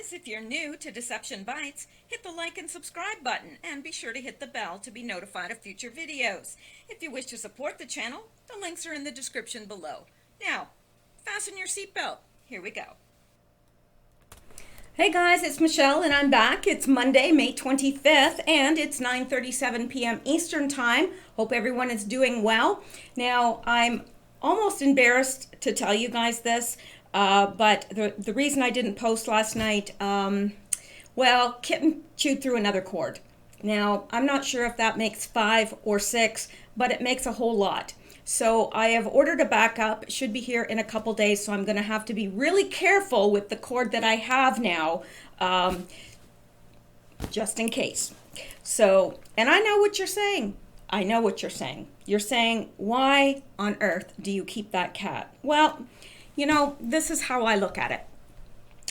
guys, if you're new to Deception Bytes, hit the like and subscribe button and be sure to hit the bell to be notified of future videos. If you wish to support the channel, the links are in the description below. Now, fasten your seatbelt. Here we go. Hey guys, it's Michelle and I'm back. It's Monday, May 25th, and it's 9:37 p.m. Eastern Time. Hope everyone is doing well. Now, I'm almost embarrassed to tell you guys this, but the reason I didn't post last night, well, Kitten chewed through another cord. Now, I'm not sure if that makes 5 or 6, but it makes a whole lot. So I have ordered a backup. It should be here in a couple days, so I'm going to have to be really careful with the cord that I have now, just in case. So, and I know what you're saying. I know what you're saying. You're saying, why on earth do you keep that cat? Well, you know, this is how I look at it.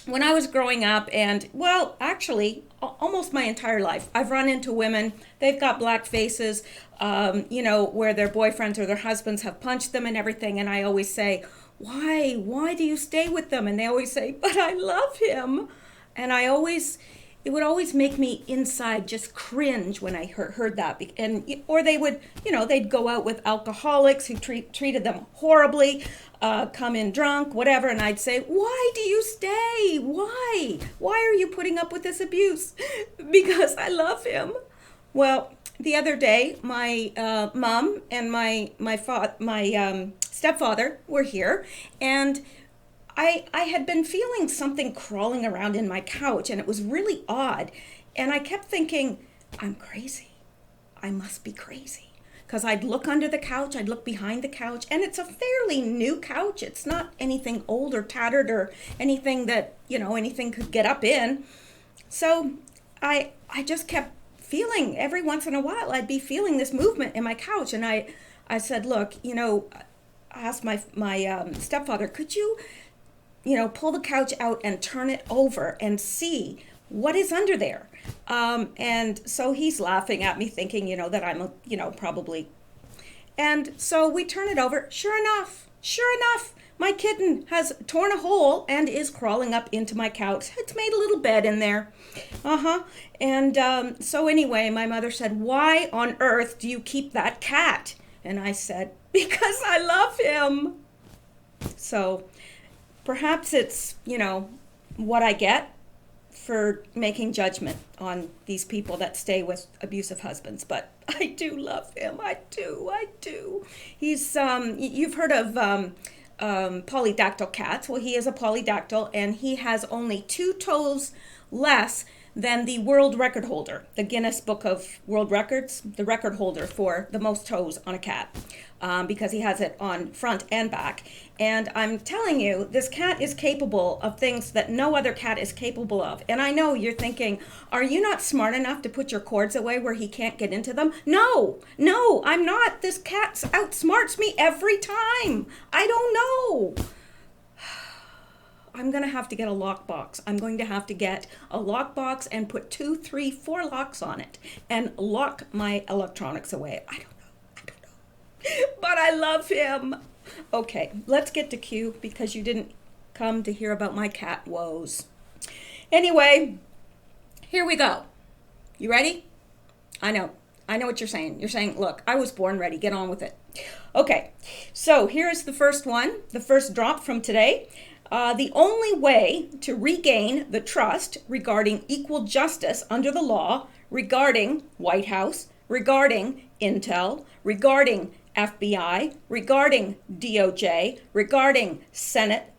When I was growing up, and well, actually, almost my entire life, I've run into women, they've got black faces, you know, where their boyfriends or their husbands have punched them and everything, and I always say, why do you stay with them? And they always say, but I love him. And it would always make me inside just cringe when I heard that. And or they would, you know, they'd go out with alcoholics who treated them horribly, come in drunk, whatever, and I'd say, why do you stay? Why are you putting up with this abuse? Because I love him. Well, the other day, my mom and my stepfather were here, and I had been feeling something crawling around in my couch, and it was really odd. And I kept thinking, I'm crazy. I must be crazy. Because I'd look under the couch, I'd look behind the couch, and it's a fairly new couch. It's not anything old or tattered or anything that, you know, anything could get up in. So I just kept feeling, every once in a while, I'd be feeling this movement in my couch. And I said, look, you know, I asked my stepfather, could you pull the couch out and turn it over and see what is under there. And so he's laughing at me thinking, you know, that I'm, probably. And so we turn it over. Sure enough, my kitten has torn a hole and is crawling up into my couch. It's made a little bed in there. And so anyway, my mother said, why on earth do you keep that cat? And I said, because I love him. So perhaps it's, what I get for making judgment on these people that stay with abusive husbands. But I do love him. I do. He's, you've heard of Polydactyl Cats. Well, he is a polydactyl, and he has only 2 toes less than the world record holder, the Guinness Book of World Records, the record holder for the most toes on a cat, because he has it on front and back. And I'm telling you, this cat is capable of things that no other cat is capable of. And I know you're thinking, are you not smart enough to put your cords away where he can't get into them? No, I'm not. This cat outsmarts me every time. I don't know. I'm going to have to get a lockbox. I'm going to have to get a lockbox and put 2, 3, 4 locks on it and lock my electronics away. I don't know. But I love him. Okay, let's get to Q because you didn't come to hear about my cat woes. Anyway, here we go. You ready? I know what you're saying. You're saying, look, I was born ready. Get on with it. Okay, so here's the first one, the first drop from today. The only way to regain the trust regarding equal justice under the law, regarding White House, regarding Intel, regarding FBI, regarding DOJ, regarding Senate,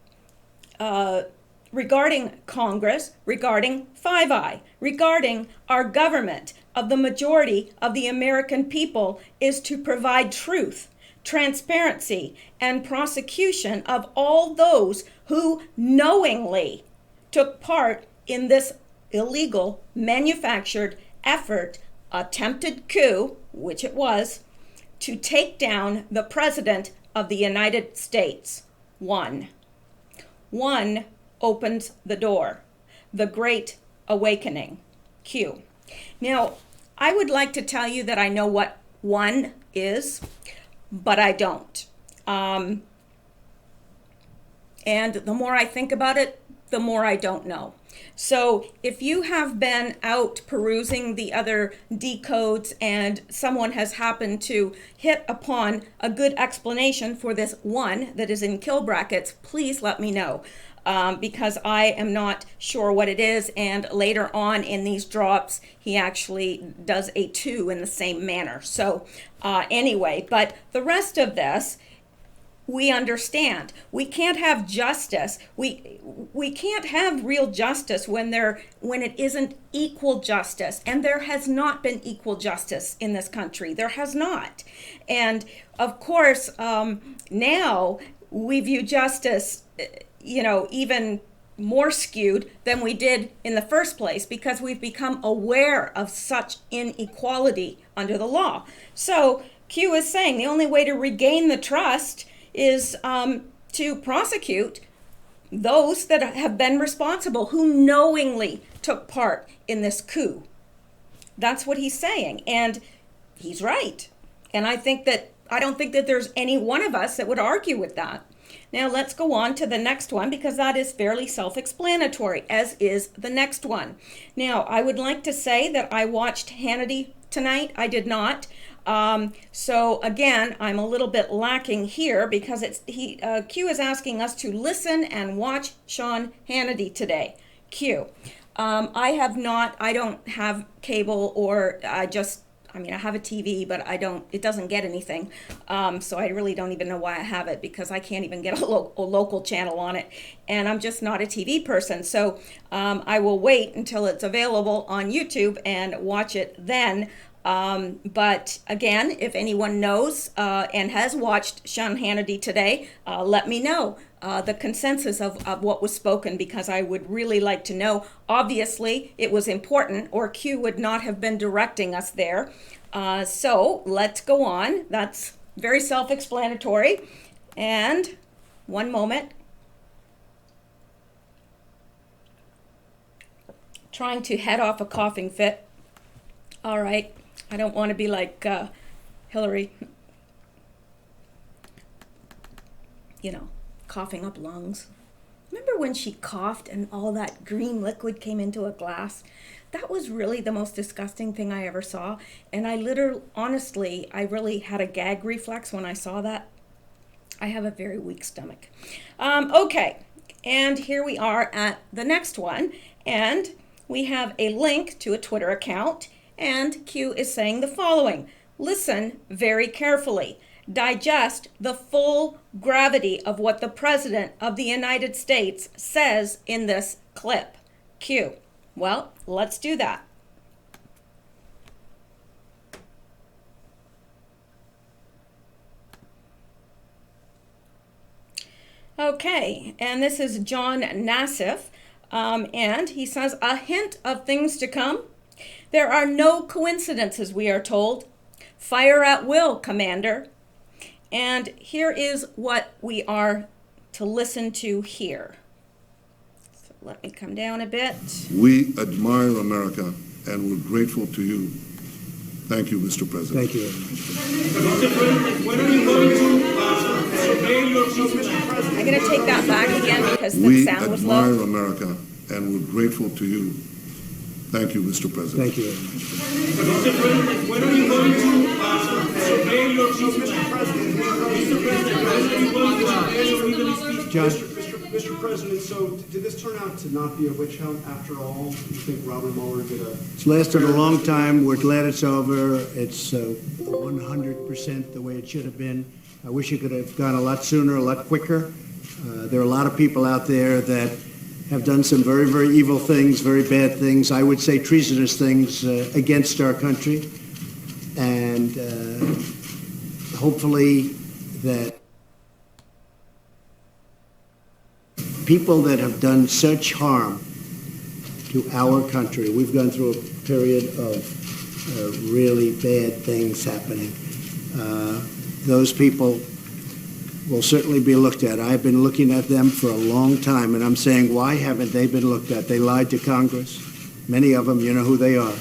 regarding Congress, regarding Five Eye, regarding our government of the majority of the American people is to provide truth, transparency, and prosecution of all those who knowingly took part in this illegal manufactured effort, attempted coup, which it was, to take down the President of the United States. One opens the door. The Great Awakening. Q. Now, I would like to tell you that I know what one is, but I don't. And the more I think about it, the more I don't know. So if you have been out perusing the other decodes and someone has happened to hit upon a good explanation for this one that is in kill brackets, please let me know. Because I am not sure what it is, and later on in these drops he actually does a 2 in the same manner. So anyway, but the rest of this we understand. We can't have justice. We can't have real justice when it isn't equal justice, and there has not been equal justice in this country. There has not. And of course, now we view justice even more skewed than we did in the first place, because we've become aware of such inequality under the law. So Q is saying the only way to regain the trust is to prosecute those that have been responsible, who knowingly took part in this coup. That's what he's saying, and he's right. And I don't think that there's any one of us that would argue with that. Now let's go on to the next one, because that is fairly self-explanatory, as is the next one. Now, I would like to say that I watched Hannity tonight. I did not. So again, I'm a little bit lacking here, because Q is asking us to listen and watch Sean Hannity today. Q. I don't have cable, or I have a TV, but it doesn't get anything. So I really don't even know why I have it, because I can't even get a local channel on it. And I'm just not a TV person. So I will wait until it's available on YouTube and watch it then. But again, if anyone knows and has watched Sean Hannity today, let me know the consensus of what was spoken, because I would really like to know. Obviously, it was important, or Q would not have been directing us there. So let's go on. That's very self-explanatory. And one moment. Trying to head off a coughing fit. All right. I don't want to be like Hillary, coughing up lungs. Remember when she coughed and all that green liquid came into a glass? That was really the most disgusting thing I ever saw. And I really had a gag reflex when I saw that. I have a very weak stomach. Okay, and here we are at the next one. And we have a link to a Twitter account. And Q is saying the following: listen very carefully. Digest the full gravity of what the President of the United States says in this clip. Q. Well, let's do that. Okay, and this is John Nassif, and he says, a hint of things to come. There are no coincidences, we are told. Fire at will, Commander. And here is what we are to listen to here. So let me come down a bit. We admire America, and we're grateful to you. Thank you, Mr. President. Thank you. When are you going to survey your Mr. President? I'm going to take that back again because the sound was low. We admire America, and we're grateful to you. Thank you, Mr. President. Thank you. When are you going to survey your Mr. President? Mr. President, when are you going to survey your legally speech? Mr. President, so did this turn out to not be a witch hunt after all? You think Robert Mueller did a... It's lasted a long time. We're glad it's over. It's 100% the way it should have been. I wish it could have gone a lot sooner, a lot quicker. There are a lot of people out there that have done some very, very evil things, very bad things, I would say treasonous things against our country. And hopefully that people that have done such harm to our country, we've gone through a period of really bad things happening. Those people will certainly be looked at. I've been looking at them for a long time, and I'm saying, why haven't they been looked at? They lied to Congress. Many of them, you know who they are.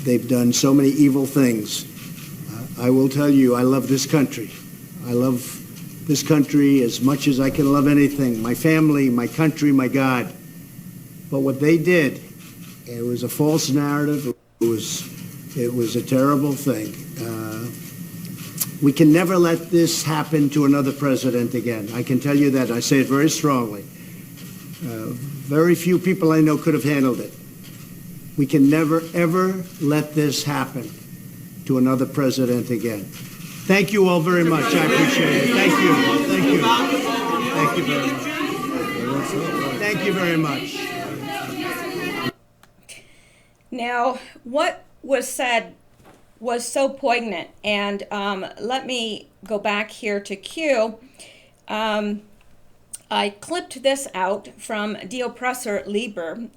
They've done so many evil things. I will tell you, I love this country. I love this country as much as I can love anything. My family, my country, my God. But what they did, it was a false narrative. It was a terrible thing. We can never let this happen to another president again. I can tell you that. I say it very strongly. Very few people I know could have handled it. We can never, ever let this happen to another president again. Thank you all very much. I appreciate it. Thank you. Thank you. Thank you very much. Thank you very much. Now, what was said was so poignant, and let me go back here to Q. I clipped this out from Die Oppressor Lieber.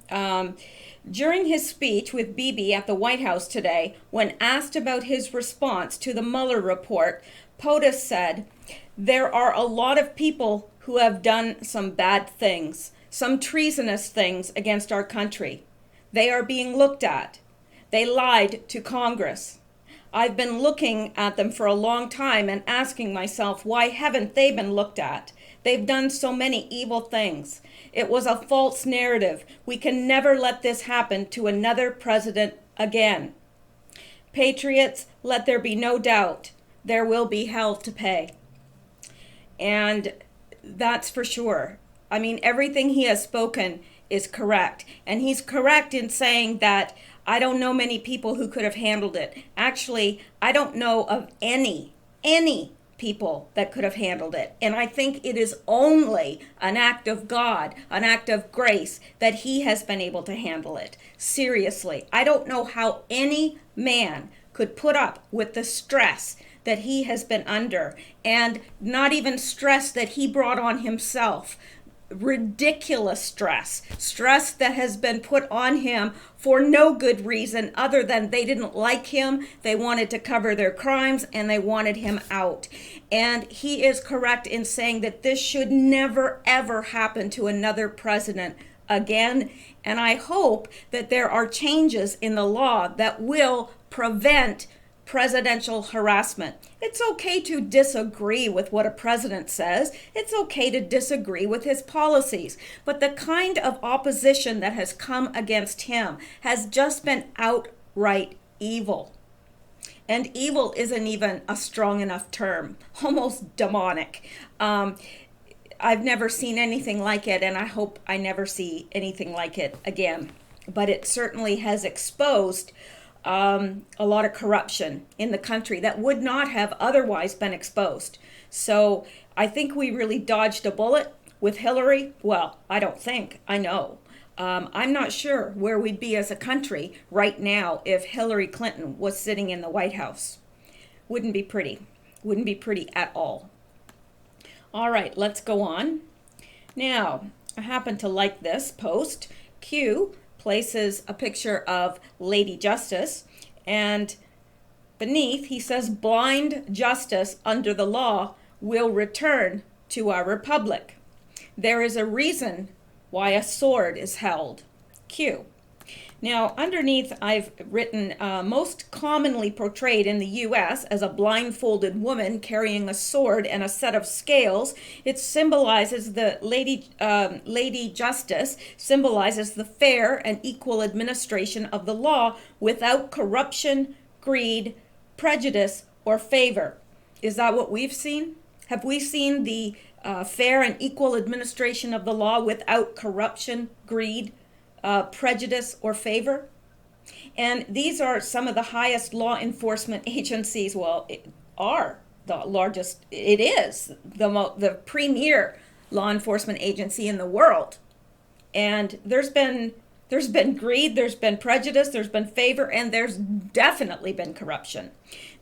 During his speech with Bibi at the White House today, when asked about his response to the Mueller report, POTUS said, "There are a lot of people who have done some bad things, some treasonous things against our country. They are being looked at. They lied to Congress. I've been looking at them for a long time and asking myself, why haven't they been looked at? They've done so many evil things. It was a false narrative. We can never let this happen to another president again. Patriots, let there be no doubt, there will be hell to pay." And that's for sure. I mean, everything he has spoken is correct. And he's correct in saying that I don't know many people who could have handled it. Actually, I don't know of any people that could have handled it. And I think it is only an act of God, an act of grace, that he has been able to handle it. Seriously, I don't know how any man could put up with the stress that he has been under, and not even stress that he brought on himself. Ridiculous stress that has been put on him for no good reason other than they didn't like him, they wanted to cover their crimes, and they wanted him out. And he is correct in saying that this should never ever happen to another president again. And I hope that there are changes in the law that will prevent presidential harassment. It's okay to disagree with what a president says. It's okay to disagree with his policies. But the kind of opposition that has come against him has just been outright evil. And evil isn't even a strong enough term, almost demonic. I've never seen anything like it, and I hope I never see anything like it again. But it certainly has exposed a lot of corruption in the country that would not have otherwise been exposed. So I think we really dodged a bullet with Hillary. Well, I don't think, I know. I'm not sure where we'd be as a country right now if Hillary Clinton was sitting in the White House. Wouldn't be pretty. Wouldn't be pretty at all. All right, let's go on. Now, I happen to like this post. Q places a picture of Lady Justice, and beneath he says, "Blind justice under the law will return to our republic. There is a reason why a sword is held." Q. Now, underneath I've written, most commonly portrayed in the U.S. as a blindfolded woman carrying a sword and a set of scales. It symbolizes the Lady Justice, symbolizes the fair and equal administration of the law without corruption, greed, prejudice, or favor. Is that what we've seen? Have we seen the fair and equal administration of the law without corruption, greed, prejudice, or favor? And these are some of the highest law enforcement agencies. Well, it are the largest. It is the premier law enforcement agency in the world. And there's been greed, there's been prejudice, there's been favor, and there's definitely been corruption.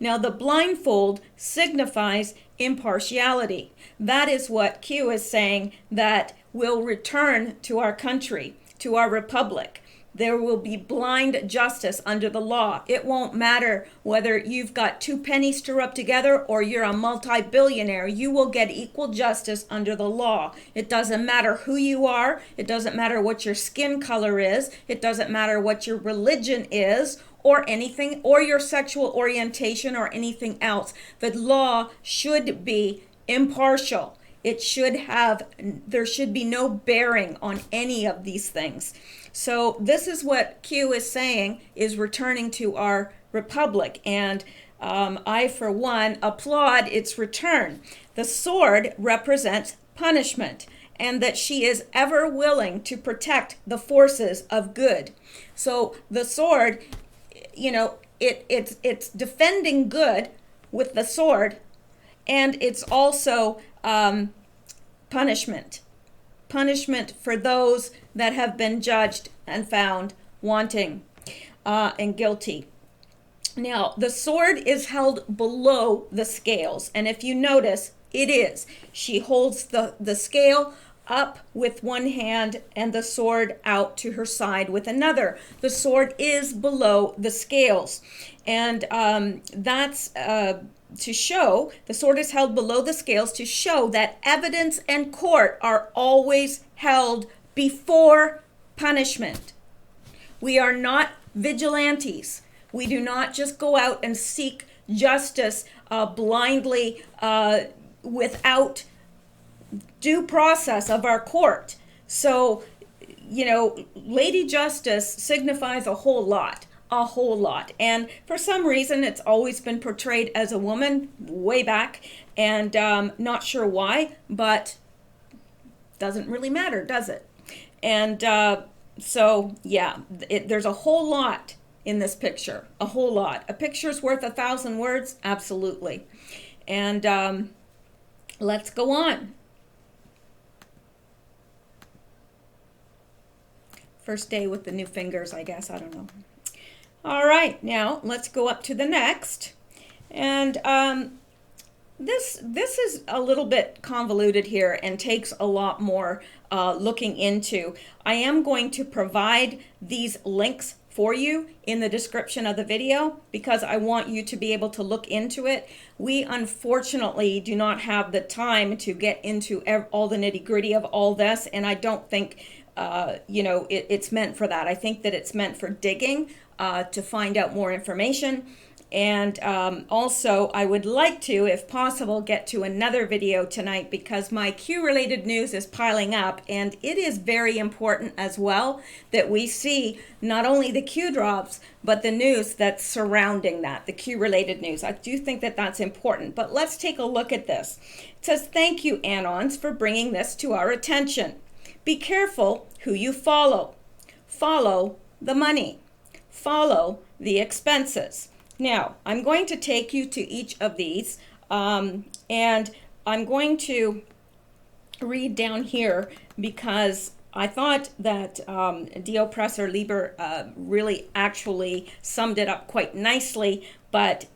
Now, the blindfold signifies impartiality. That is what Q is saying that will return to our country, to our republic. There will be blind justice under the law. It won't matter whether you've got 2 pennies to rub together or you're a multi-billionaire. You will get equal justice under the law. It doesn't matter who you are. It doesn't matter what your skin color is. It doesn't matter what your religion is or anything, or your sexual orientation or anything else. The law should be impartial. There should be no bearing on any of these things. So this is what Q is saying is returning to our republic, and I, for one, applaud its return. The sword represents punishment, and that she is ever willing to protect the forces of good. So the sword, you know, it's defending good with the sword, and it's also punishment for those that have been judged and found wanting and guilty. Now, the sword is held below the scales, and if you notice, it is. She holds the scale up with one hand and the sword out to her side with another. The sword is below the scales, and that's to show, the sword is held below the scales to show that evidence and court are always held before punishment. We are not vigilantes. We do not just go out and seek justice blindly without due process of our court. So, you know, Lady Justice signifies a whole lot. And for some reason, it's always been portrayed as a woman way back, and not sure why, but doesn't really matter, does it? And so, yeah, there's a whole lot in this picture, a whole lot. A picture's worth 1,000 words, absolutely. And let's go on. First day with the new fingers, I guess, I don't know. All right, now let's go up to the next. And this is a little bit convoluted here and takes a lot more looking into. I am going to provide these links for you in the description of the video because I want you to be able to look into it. We unfortunately do not have the time to get into all the nitty-gritty of all this, and I don't think you know, it's meant for that. I think that it's meant for digging to find out more information. And also, I would like to, if possible, get to another video tonight because my Q-related news is piling up, and it is very important as well that we see not only the Q drops, but the news that's surrounding that, the Q-related news. I do think that that's important, but let's take a look at this. It says, "Thank you, Anons, for bringing this to our attention. Be careful who you follow. Follow the money. Follow the expenses." Now, I'm going to take you to each of these, and I'm going to read down here because I thought that Die Oppressor Liber really actually summed it up quite nicely, but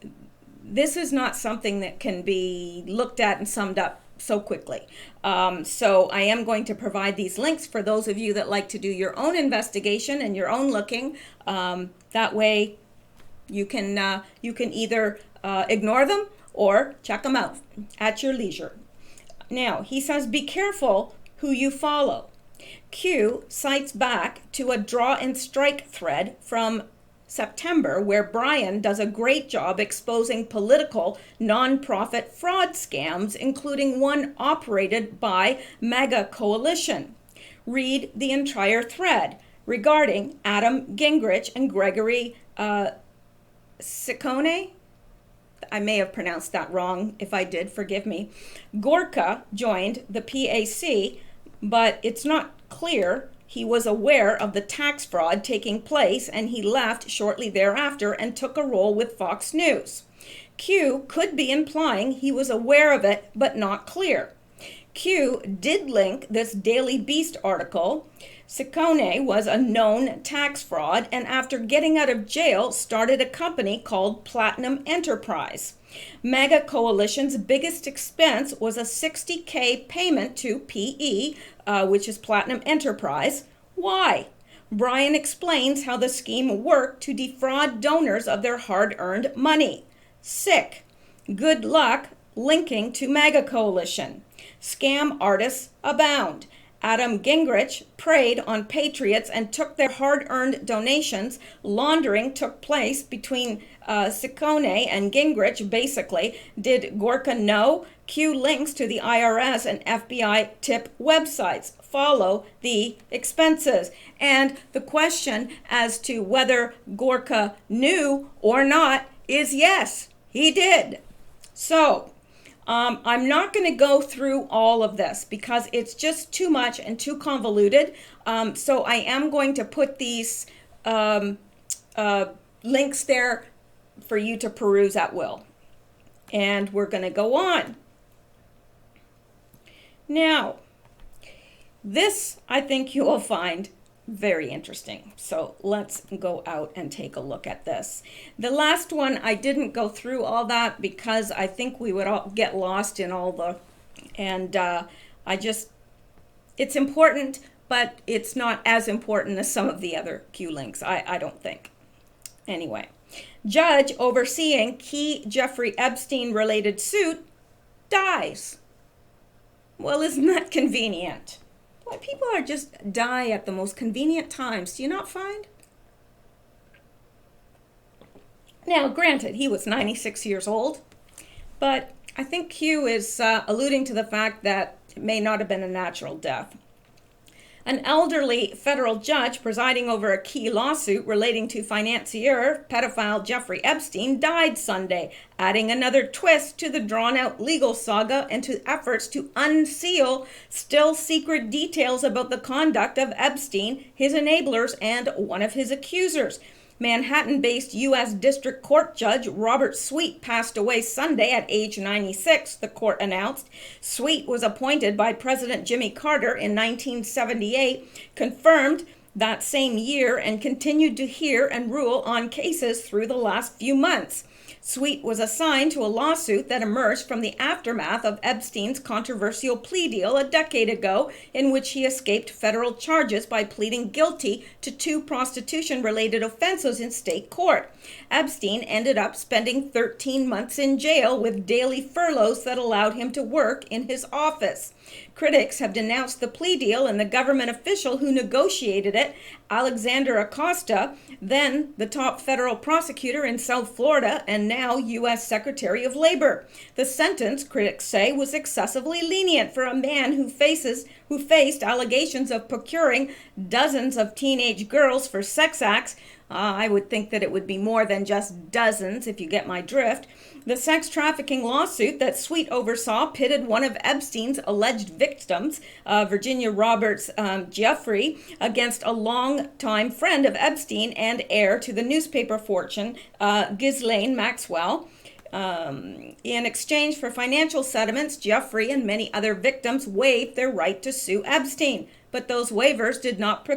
this is not something that can be looked at and summed up so quickly. So I am going to provide these links for those of you that like to do your own investigation and your own looking. That way you can either ignore them or check them out at your leisure. Now, he says, be careful who you follow. Q cites back to a draw and strike thread from September where Brian does a great job exposing political nonprofit fraud scams, including one operated by MAGA Coalition. Read the entire thread regarding Adam Gingrich and Gregory Ciccone. I may have pronounced that wrong. If I did, forgive me. Gorka joined the PAC, but it's not clear he was aware of the tax fraud taking place, and he left shortly thereafter and took a role with Fox News. Q could be implying he was aware of it, but not clear. Q did link this Daily Beast article. Ciccone was a known tax fraud, and after getting out of jail, started a company called Platinum Enterprise. MAGA Coalition's biggest expense was a $60K payment to PE, which is Platinum Enterprise. Why? Brian explains how the scheme worked to defraud donors of their hard-earned money. Sick. Good luck linking to MAGA Coalition. Scam artists abound. Adam Gingrich preyed on patriots and took their hard-earned donations. Laundering took place between Ciccone and Gingrich, basically. Did Gorka know? Cue links to the IRS and FBI tip websites. Follow the expenses. And the question as to whether Gorka knew or not is yes, he did. So, I'm not going to go through all of this because it's just too much and too convoluted. So I am going to put these links there for you to peruse at will. And we're going to go on. Now, this I think you will find very interesting. So let's go out and take a look at this. The last one, I didn't go through all that because I think we would all get lost in all the, and it's important, but it's not as important as some of the other Q links, I don't think. Anyway, judge overseeing key Jeffrey Epstein related suit dies. Well, isn't that convenient? Boy, people are just die at the most convenient times. Do you not find? Now, granted, he was 96 years old, but I think Q is alluding to the fact that it may not have been a natural death. An elderly federal judge presiding over a key lawsuit relating to financier pedophile Jeffrey Epstein died Sunday, adding another twist to the drawn-out legal saga and to efforts to unseal still secret details about the conduct of Epstein, his enablers, and one of his accusers. Manhattan-based U.S. District Court Judge Robert Sweet passed away Sunday at age 96, the court announced. Sweet was appointed by President Jimmy Carter in 1978, confirmed that same year, and continued to hear and rule on cases through the last few months. Sweet was assigned to a lawsuit that emerged from the aftermath of Epstein's controversial plea deal a decade ago, in which he escaped federal charges by pleading guilty to 2 prostitution-related offenses in state court. Epstein ended up spending 13 months in jail with daily furloughs that allowed him to work in his office. Critics have denounced the plea deal and the government official who negotiated it, Alexander Acosta, then the top federal prosecutor in South Florida and now U.S. Secretary of Labor. The sentence, critics say, was excessively lenient for a man who faced allegations of procuring dozens of teenage girls for sex acts. I would think that it would be more than just dozens, if you get my drift. The sex trafficking lawsuit that Sweet oversaw pitted one of Epstein's alleged victims, Virginia Roberts Jeffrey, against a longtime friend of Epstein and heir to the newspaper fortune, Ghislaine Maxwell. In exchange for financial settlements, Jeffrey and many other victims waived their right to sue Epstein, but those waivers did not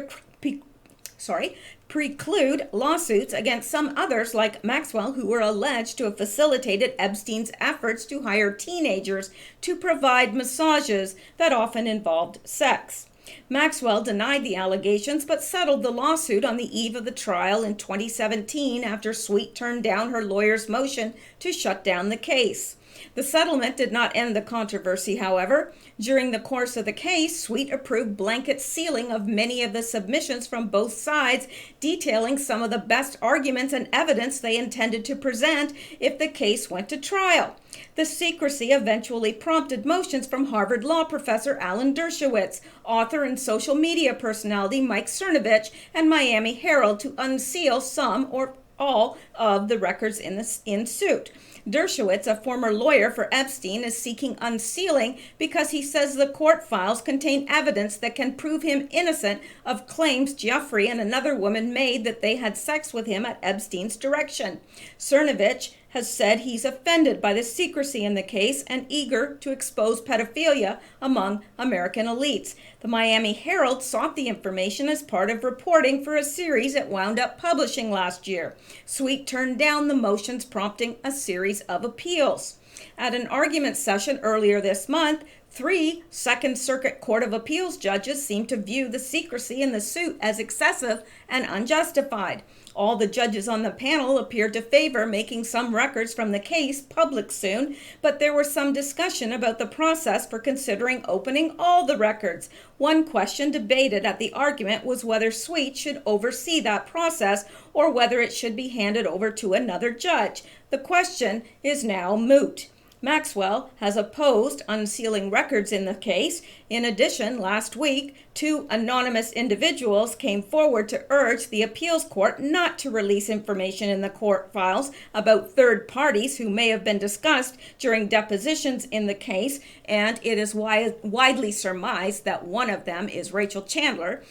preclude lawsuits against some others like Maxwell, who were alleged to have facilitated Epstein's efforts to hire teenagers to provide massages that often involved sex. Maxwell denied the allegations but settled the lawsuit on the eve of the trial in 2017 after Sweet turned down her lawyer's motion to shut down the case. The settlement did not end the controversy, however. During the course of the case, Sweet approved blanket sealing of many of the submissions from both sides, detailing some of the best arguments and evidence they intended to present if the case went to trial. The secrecy eventually prompted motions from Harvard law professor Alan Dershowitz, author and social media personality Mike Cernovich, and Miami Herald to unseal some or all of the records in suit. Dershowitz, a former lawyer for Epstein, is seeking unsealing because he says the court files contain evidence that can prove him innocent of claims Jeffrey and another woman made that they had sex with him at Epstein's direction. Cernovich has said he's offended by the secrecy in the case and eager to expose pedophilia among American elites. The Miami Herald sought the information as part of reporting for a series it wound up publishing last year. Sweet turned down the motions, prompting a series of appeals. At an argument session earlier this month, 3 Second Circuit Court of Appeals judges seemed to view the secrecy in the suit as excessive and unjustified. All the judges on the panel appeared to favor making some records from the case public soon, but there was some discussion about the process for considering opening all the records. One question debated at the argument was whether Sweet should oversee that process or whether it should be handed over to another judge. The question is now moot. Maxwell has opposed unsealing records in the case. In addition, last week, 2 anonymous individuals came forward to urge the appeals court not to release information in the court files about third parties who may have been discussed during depositions in the case, and it is widely surmised that one of them is Rachel Chandler.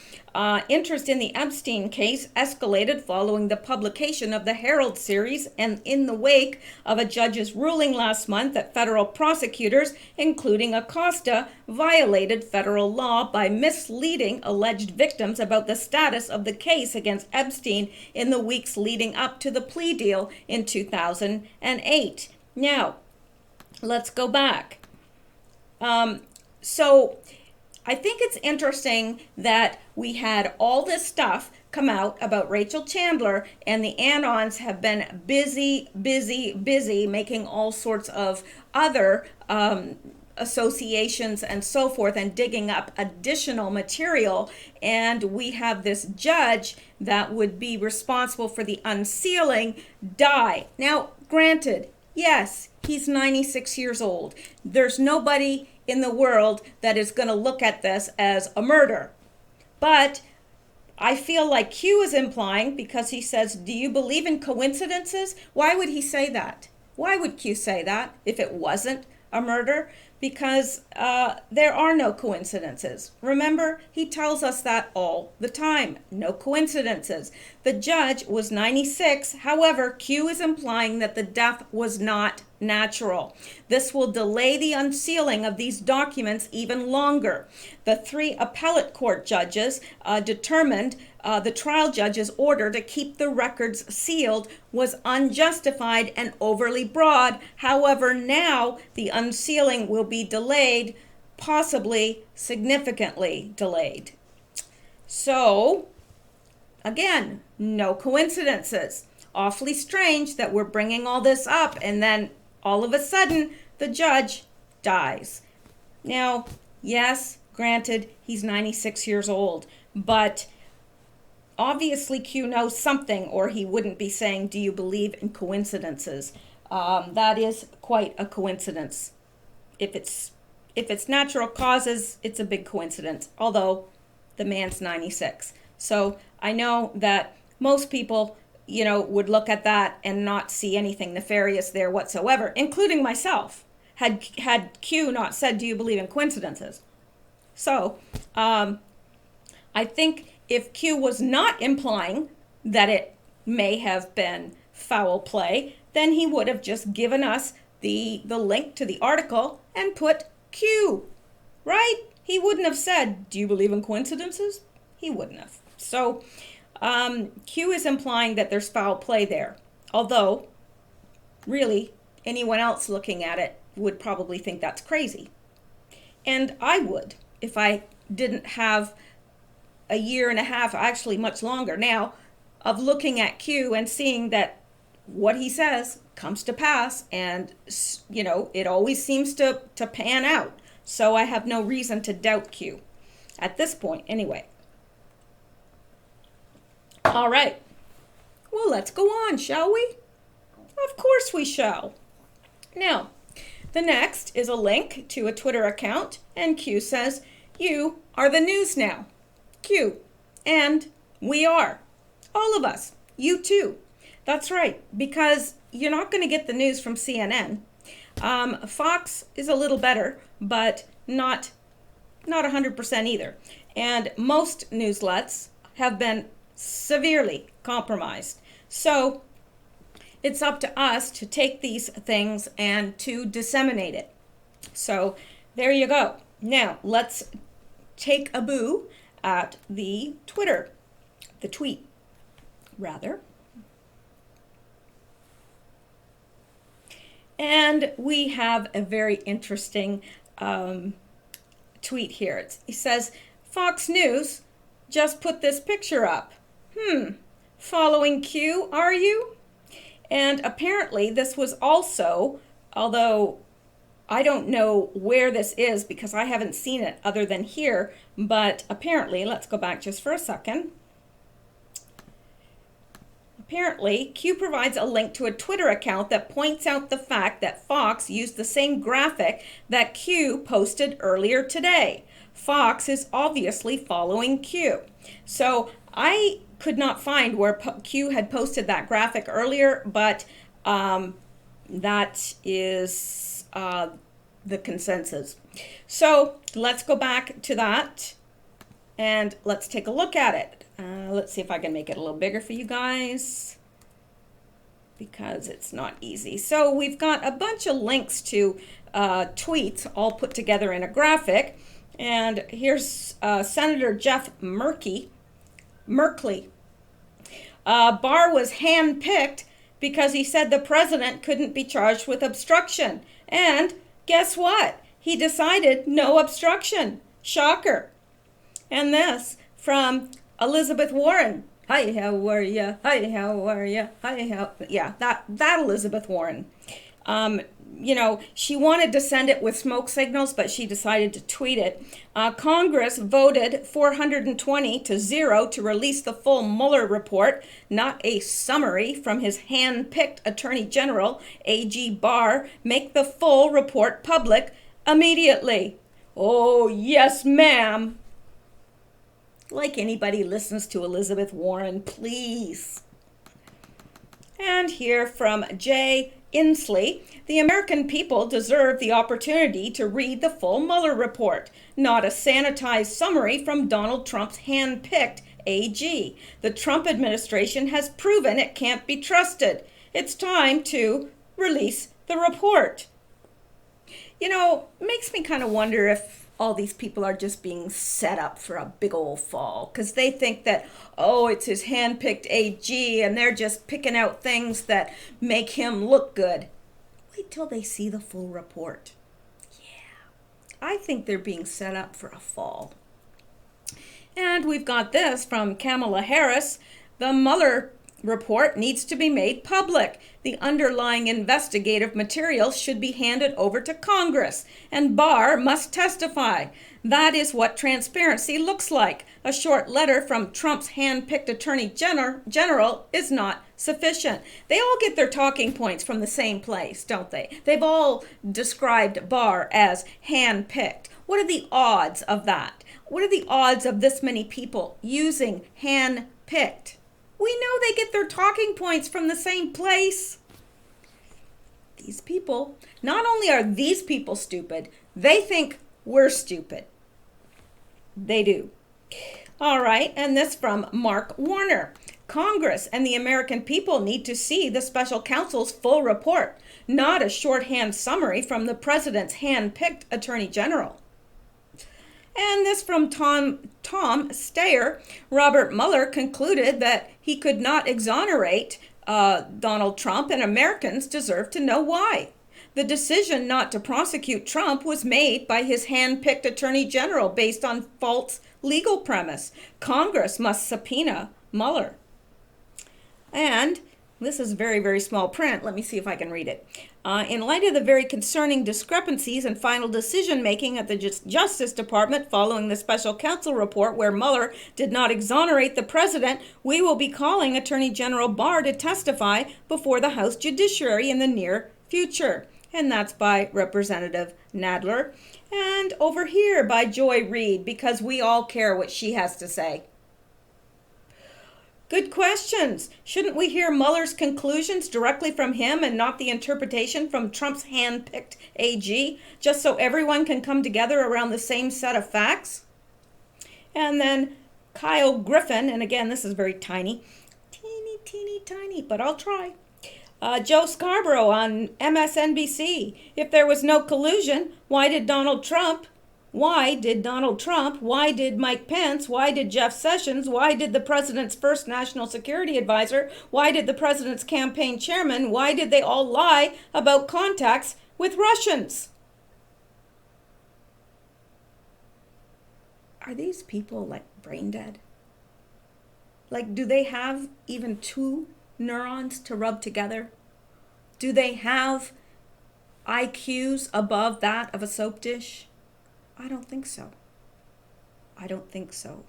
Interest in the Epstein case escalated following the publication of the Herald series and in the wake of a judge's ruling last month that federal prosecutors, including Acosta, violated federal law by misleading alleged victims about the status of the case against Epstein in the weeks leading up to the plea deal in 2008. Now, let's go back. So I think it's interesting that we had all this stuff come out about Rachel Chandler, and the Anons have been busy making all sorts of other associations and so forth and digging up additional material. And we have this judge that would be responsible for the unsealing die. Now, granted, yes, he's 96 years old. There's nobody in the world that is going to look at this as a murder. But I feel like Q is implying, because he says, do you believe in coincidences? Why would he say that? Why would Q say that if it wasn't a murder? Because there are no coincidences. Remember, he tells us that all the time. No coincidences. The judge was 96. However, Q is implying that the death was not natural. This will delay the unsealing of these documents even longer. The 3 appellate court judges determined the trial judge's order to keep the records sealed was unjustified and overly broad. However, now the unsealing will be delayed, possibly significantly delayed. So, again, no coincidences. Awfully strange that we're bringing all this up and then all of a sudden the judge dies. Now, yes, granted, he's 96 years old, but obviously Q knows something, or he wouldn't be saying, do you believe in coincidences? That is quite a coincidence. If it's natural causes, it's a big coincidence, although the man's 96. So I know that most people, would look at that and not see anything nefarious there whatsoever, including myself, had Q not said, do you believe in coincidences? So I think if Q was not implying that it may have been foul play, then he would have just given us the link to the article and put Q, right? He wouldn't have said, do you believe in coincidences? He wouldn't have. So Q is implying that there's foul play there, although really anyone else looking at it would probably think that's crazy. And I would, if I didn't have a year and a half, actually much longer now, of looking at Q and seeing that what he says comes to pass, and it always seems to pan out. So I have no reason to doubt Q at this point anyway. All right, well, let's go on, shall we? Of course we shall. Now, the next is a link to a Twitter account, and Q says, you are the news now. Q, and we are. All of us, you too. That's right, because you're not going to get the news from CNN. Fox is a little better, but not 100% either. And most newslets have been severely compromised. So it's up to us to take these things and to disseminate it. So there you go. Now let's take a boo at the tweet rather. And we have a very interesting tweet here. It says, Fox News just put this picture up. following Q, are you? And apparently this was also, although I don't know where this is because I haven't seen it other than here, but apparently, let's go back just for a second. Apparently, Q provides a link to a Twitter account that points out the fact that Fox used the same graphic that Q posted earlier today. Fox is obviously following Q. So I could not find where Q had posted that graphic earlier, but that is the consensus. So let's go back to that and let's take a look at it. Let's see if I can make it a little bigger for you guys because it's not easy. So we've got a bunch of links to tweets all put together in a graphic. And here's Senator Jeff Merkley. Barr was handpicked because he said the president couldn't be charged with obstruction. And guess what? He decided no obstruction. Shocker. And this from Elizabeth Warren. Hi, how are ya? Hi, how are ya? Hi, how... Yeah, that Elizabeth Warren. You know, she wanted to send it with smoke signals, but she decided to tweet it. Congress voted 420-0 to release the full Mueller report, not a summary from his hand-picked Attorney General, A.G. Barr. Make the full report public immediately. Oh, yes, ma'am. Like anybody listens to Elizabeth Warren, please. And here from Jay Inslee, the American people deserve the opportunity to read the full Mueller report, not a sanitized summary from Donald Trump's hand-picked AG. The Trump administration has proven it can't be trusted. It's time to release the report. You know, it makes me kind of wonder if all these people are just being set up for a big old fall because they think that, oh, it's his hand-picked AG and they're just picking out things that make him look good. Wait till they see the full report. Yeah, I think they're being set up for a fall. And we've got this from Kamala Harris. The Mueller report needs to be made public. The underlying investigative material should be handed over to Congress, and Barr must testify. That is what transparency looks like. A short letter from Trump's hand-picked Attorney General is not sufficient. They all get their talking points from the same place, don't they? They've all described Barr as hand-picked. What are the odds of that? What are the odds of this many people using hand-picked? We know they get their talking points from the same place. These people, not only are these people stupid, they think we're stupid. They do. All right, and this from Mark Warner. Congress and the American people need to see the special counsel's full report, not a shorthand summary from the president's hand-picked Attorney General. And this from Tom Steyer. Robert Mueller concluded that he could not exonerate Donald Trump, and Americans deserve to know why. The decision not to prosecute Trump was made by his hand-picked Attorney General based on false legal premise. Congress must subpoena Mueller. And this is very, very small print. Let me see if I can read it. In light of the very concerning discrepancies in final decision-making at the Justice Department following the special counsel report where Mueller did not exonerate the president, we will be calling Attorney General Barr to testify before the House Judiciary in the near future. And that's by Representative Nadler. And over here by Joy Reid, because we all care what she has to say. Good questions. Shouldn't we hear Mueller's conclusions directly from him and not the interpretation from Trump's hand-picked AG, just so everyone can come together around the same set of facts? And then Kyle Griffin, and again, this is very tiny, teeny, tiny, but I'll try. Joe Scarborough on MSNBC. If there was no collusion, why did Donald Trump? Why did Mike Pence? Why did Jeff Sessions? Why did the president's first national security advisor? Why did the president's campaign chairman? Why did they all lie about contacts with Russians? Are these people like brain dead? Like, do they have even two neurons to rub together? Do they have IQs above that of a soap dish? I don't think so. I don't think so.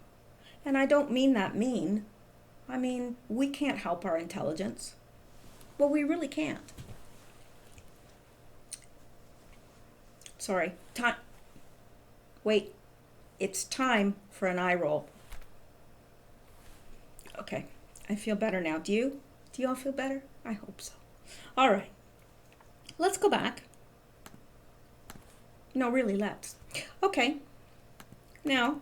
And I don't mean that mean. I mean, we can't help our intelligence. Well, we really can't. Sorry. Time. Wait. It's time for an eye roll. Okay. I feel better now. Do you? Do you all feel better? I hope so. All right. Let's go back. No, really, let's. Okay. Now,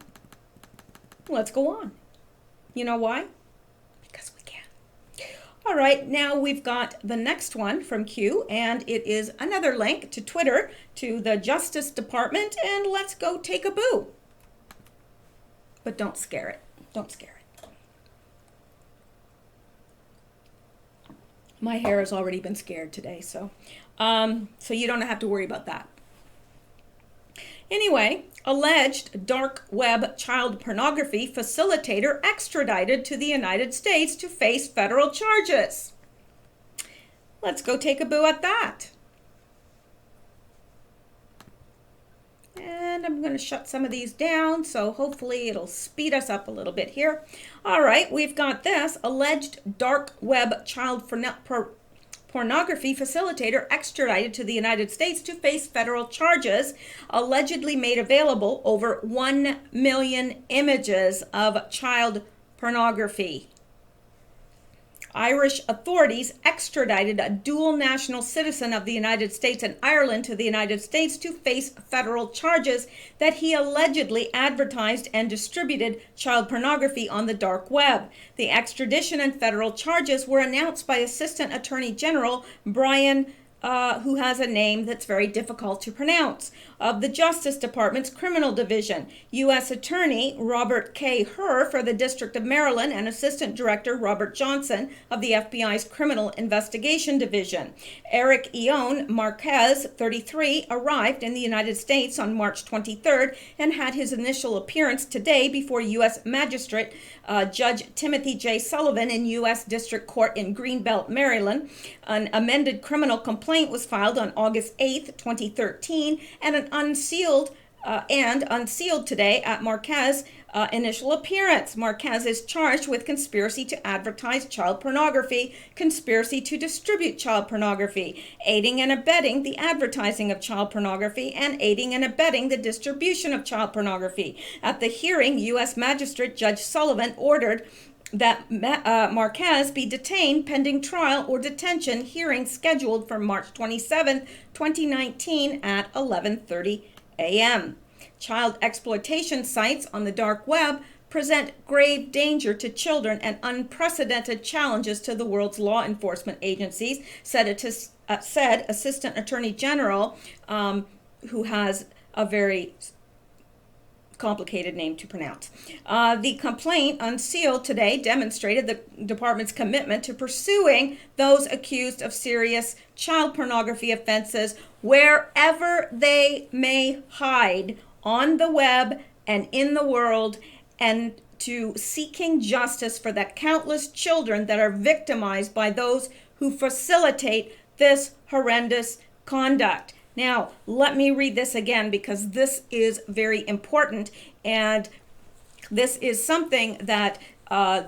let's go on. You know why? Because we can. All right, now we've got the next one from Q, and it is another link to Twitter, to the Justice Department, and let's go take a boo. But don't scare it. Don't scare it. My hair has already been scared today, so you don't have to worry about that. Anyway, alleged dark web child pornography facilitator extradited to the United States to face federal charges. Let's go take a boo at that. And I'm going to shut some of these down, so hopefully it'll speed us up a little bit here. All right, we've got this alleged dark web child pornography facilitator extradited to the United States to face federal charges, allegedly made available over 1 million images of child pornography. Irish authorities extradited a dual national citizen of the United States and Ireland to the United States to face federal charges that he allegedly advertised and distributed child pornography on the dark web. The extradition and federal charges were announced by Assistant Attorney General Brian, who has a name that's very difficult to pronounce, of the Justice Department's Criminal Division, U.S. Attorney Robert K. Herr for the District of Maryland, and Assistant Director Robert Johnson of the FBI's Criminal Investigation Division. Eric Ion Marquez, 33, arrived in the United States on March 23rd and had his initial appearance today before U.S. Magistrate Judge Timothy J. Sullivan in U.S. District Court in Greenbelt, Maryland. An amended criminal complaint was filed on August 8th, 2013, and an unsealed today at Marquez's initial appearance. Marquez is charged with conspiracy to advertise child pornography, conspiracy to distribute child pornography, aiding and abetting the advertising of child pornography, and aiding and abetting the distribution of child pornography. At the hearing, U.S. Magistrate Judge Sullivan ordered that Marquez be detained pending trial or detention, hearing scheduled for March 27, 2019 at 11:30 a.m. Child exploitation sites on the dark web present grave danger to children and unprecedented challenges to the world's law enforcement agencies, said Assistant Attorney General, who has a very complicated name to pronounce. The complaint, unsealed today, demonstrated the department's commitment to pursuing those accused of serious child pornography offenses wherever they may hide on the web and in the world, and to seeking justice for the countless children that are victimized by those who facilitate this horrendous conduct. Now, let me read this again because this is very important, and this is something that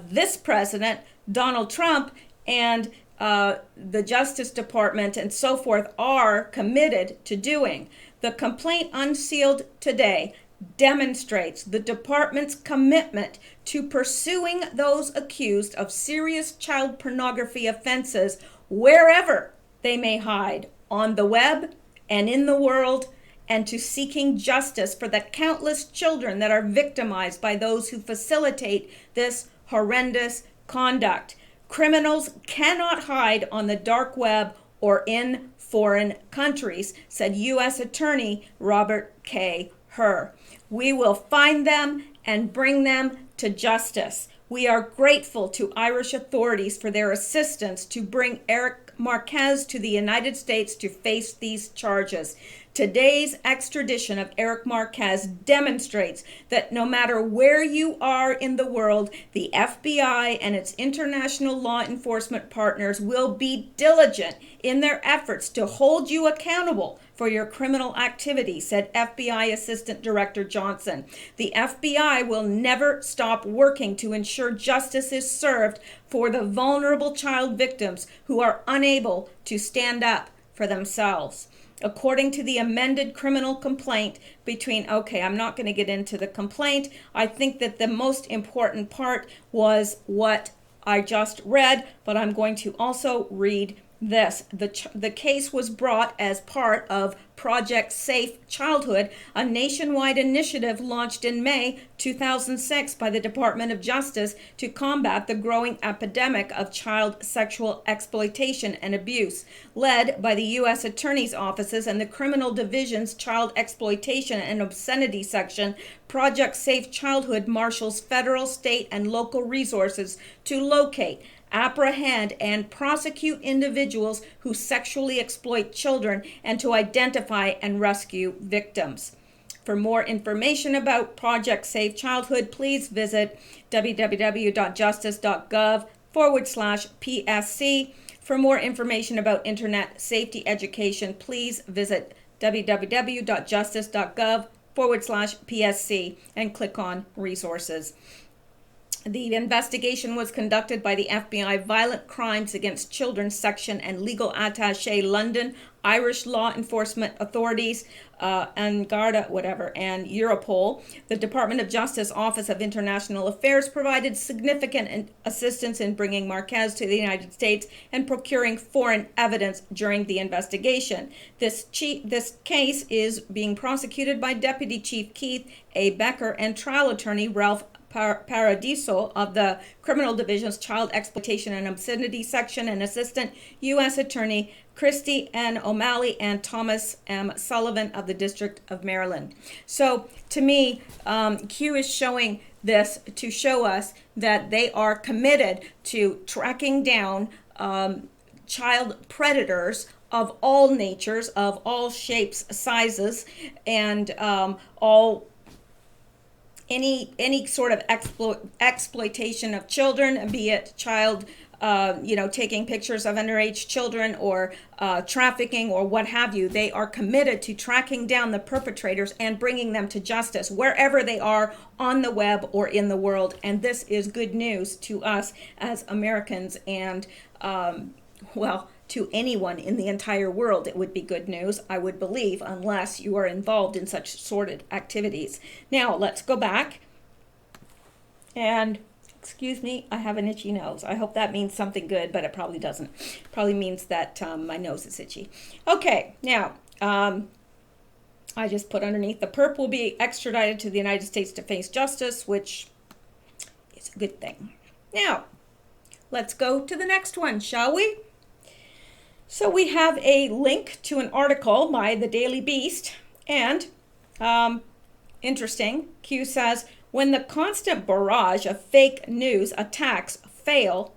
this president, Donald Trump, and the Justice Department and so forth are committed to doing. The complaint unsealed today demonstrates the department's commitment to pursuing those accused of serious child pornography offenses wherever they may hide on the web and in the world, and to seeking justice for the countless children that are victimized by those who facilitate this horrendous conduct. Criminals cannot hide on the dark web or in foreign countries, said U.S. Attorney Robert K. Herr. We will find them and bring them to justice. We are grateful to Irish authorities for their assistance to bring Eric Marquez to the United States to face these charges. Today's extradition of Eric Marquez demonstrates that no matter where you are in the world, the FBI and its international law enforcement partners will be diligent in their efforts to hold you accountable for your criminal activity, said FBI Assistant Director Johnson. The FBI will never stop working to ensure justice is served for the vulnerable child victims who are unable to stand up for themselves. According to the amended criminal complaint I'm not going to get into the complaint. I think that the most important part was what I just read, but I'm going to also read this. The case was brought as part of Project Safe Childhood, a nationwide initiative launched in May 2006 by the Department of Justice to combat the growing epidemic of child sexual exploitation and abuse. Led by the U.S. Attorney's offices and the Criminal Division's Child Exploitation and Obscenity Section, Project Safe Childhood marshals federal, state, and local resources to locate, apprehend, and prosecute individuals who sexually exploit children and to identify and rescue victims. For more information about Project Safe Childhood, please visit www.justice.gov/PSC. For more information about internet safety education, please visit www.justice.gov/PSC and click on resources. The investigation was conducted by the FBI Violent Crimes Against Children Section and Legal Attaché London, Irish Law Enforcement Authorities, and Garda, and Europol. The Department of Justice Office of International Affairs provided significant assistance in bringing Marquez to the United States and procuring foreign evidence during the investigation. This case is being prosecuted by Deputy Chief Keith A. Becker and trial attorney Ralph Paradiso of the Criminal Division's Child Exploitation and Obscenity Section, and Assistant U.S. Attorney Christy N. O'Malley and Thomas M. Sullivan of the District of Maryland. So to me, Q is showing this to show us that they are committed to tracking down child predators of all natures, of all shapes, sizes, and any sort of exploitation of children, be it child, taking pictures of underage children or trafficking or what have you. They are committed to tracking down the perpetrators and bringing them to justice wherever they are on the web or in the world. And this is good news to us as Americans and, to anyone in the entire world, it would be good news, I would believe, unless you are involved in such sordid activities. Now, let's go back. And, excuse me, I have an itchy nose. I hope that means something good, but it probably doesn't. It probably means that my nose is itchy. Okay, now, I just put underneath, the perp will be extradited to the United States to face justice, which is a good thing. Now, let's go to the next one, shall we? So we have a link to an article by the Daily Beast, and interesting, Q says, when the constant barrage of fake news attacks fail,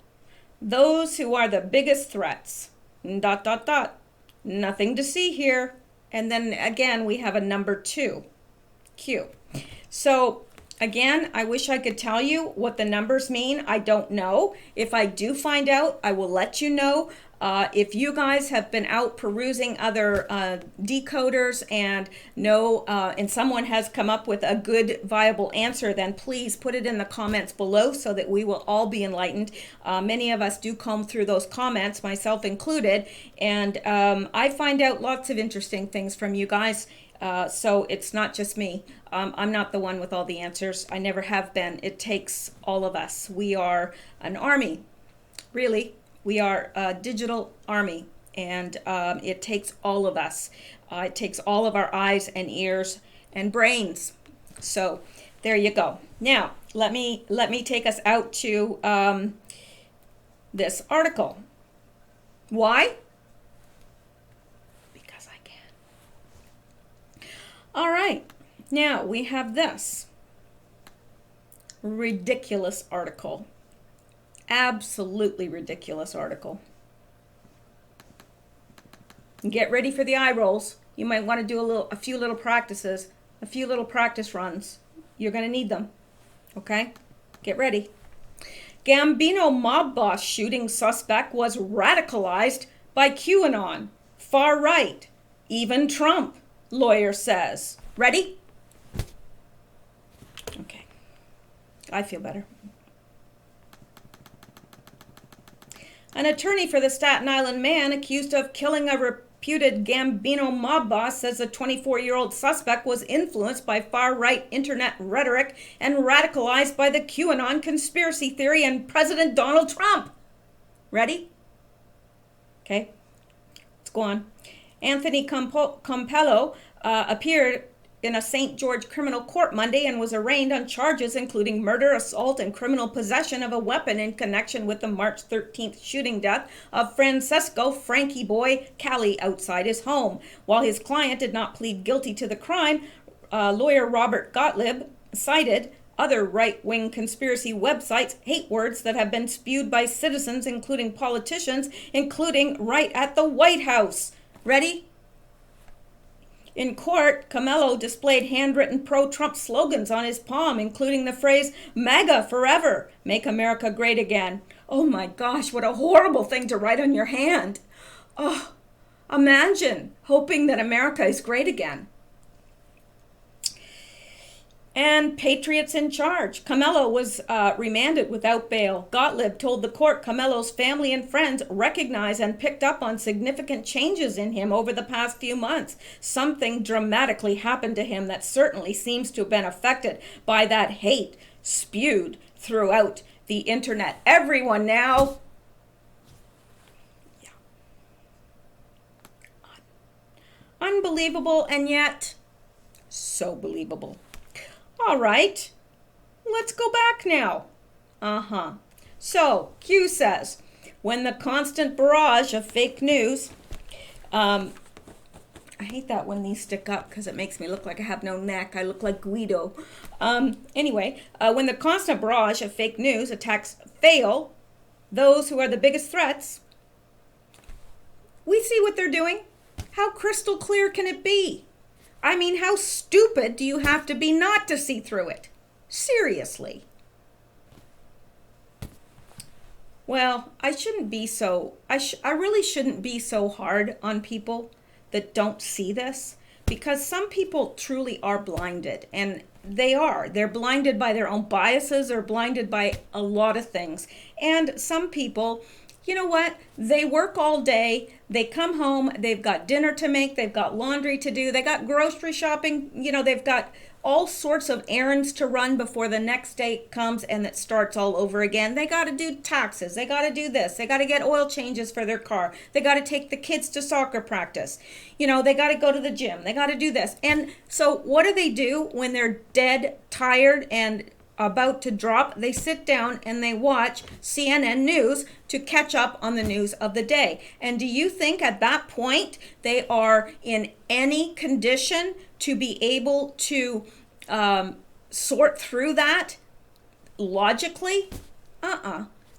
those who are the biggest threats, ... Nothing to see here. And then again, we have a number 2, Q. So again, I wish I could tell you what the numbers mean. I don't know. If I do find out, I will let you know. If you guys have been out perusing other decoders and and someone has come up with a good, viable answer, then please put it in the comments below so that we will all be enlightened. Many of us do comb through those comments, myself included, and I find out lots of interesting things from you guys. So it's not just me. I'm not the one with all the answers. I never have been. It takes all of us. We are an army, really. We are a digital army, and it takes all of us. It takes all of our eyes and ears and brains. So there you go. Now let me take us out to this article. Why? Because I can. All right. Now we have this ridiculous article. Absolutely ridiculous article. Get ready for the eye rolls. You might want to do a few little practices, a few little practice runs. You're going to need them. Okay? Get ready. Gambino mob boss shooting suspect was radicalized by QAnon. Far right. Even Trump, lawyer says. Ready? Okay. I feel better. An attorney for the Staten Island man accused of killing a reputed Gambino mob boss says the 24-year-old suspect was influenced by far-right internet rhetoric and radicalized by the QAnon conspiracy theory and President Donald Trump. Ready? Okay, let's go on. Anthony Campello appeared in a St. George criminal court Monday and was arraigned on charges including murder, assault, and criminal possession of a weapon in connection with the March 13th shooting death of Francesco Frankie Boy Cali outside his home. While his client did not plead guilty to the crime, lawyer Robert Gottlieb cited other right-wing conspiracy websites' hate words that have been spewed by citizens, including politicians, including right at the White House. Ready? In court, Camello displayed handwritten pro-Trump slogans on his palm, including the phrase, MAGA forever, make America great again. Oh my gosh, what a horrible thing to write on your hand. Oh, imagine hoping that America is great again. And patriots in charge. Camello was remanded without bail. Gottlieb told the court Camello's family and friends recognized and picked up on significant changes in him over the past few months. Something dramatically happened to him that certainly seems to have been affected by that hate spewed throughout the internet. Everyone now. Yeah. Unbelievable and yet so believable. All right, let's go back now. So, Q says, when the constant barrage of fake news, I hate that when these stick up because it makes me look like I have no neck. I look like Guido. Anyway, when the constant barrage of fake news attacks fail, those who are the biggest threats, we see what they're doing. How crystal clear can it be? I mean, how stupid do you have to be not to see through it? Seriously. Well, I really shouldn't be so hard on people that don't see this, because some people truly are blinded, and they're blinded by their own biases or blinded by a lot of things. And some people, you know what? They work all day. They come home. They've got dinner to make. They've got laundry to do. They got grocery shopping. You know, they've got all sorts of errands to run before the next day comes and it starts all over again. They got to do taxes. They got to do this. They got to get oil changes for their car. They got to take the kids to soccer practice. You know, they got to go to the gym. They got to do this. And so what do when they're dead, tired, and about to drop? They sit down and they watch CNN News to catch up on the news of the day. And do you think at that point they are in any condition to be able to sort through that logically?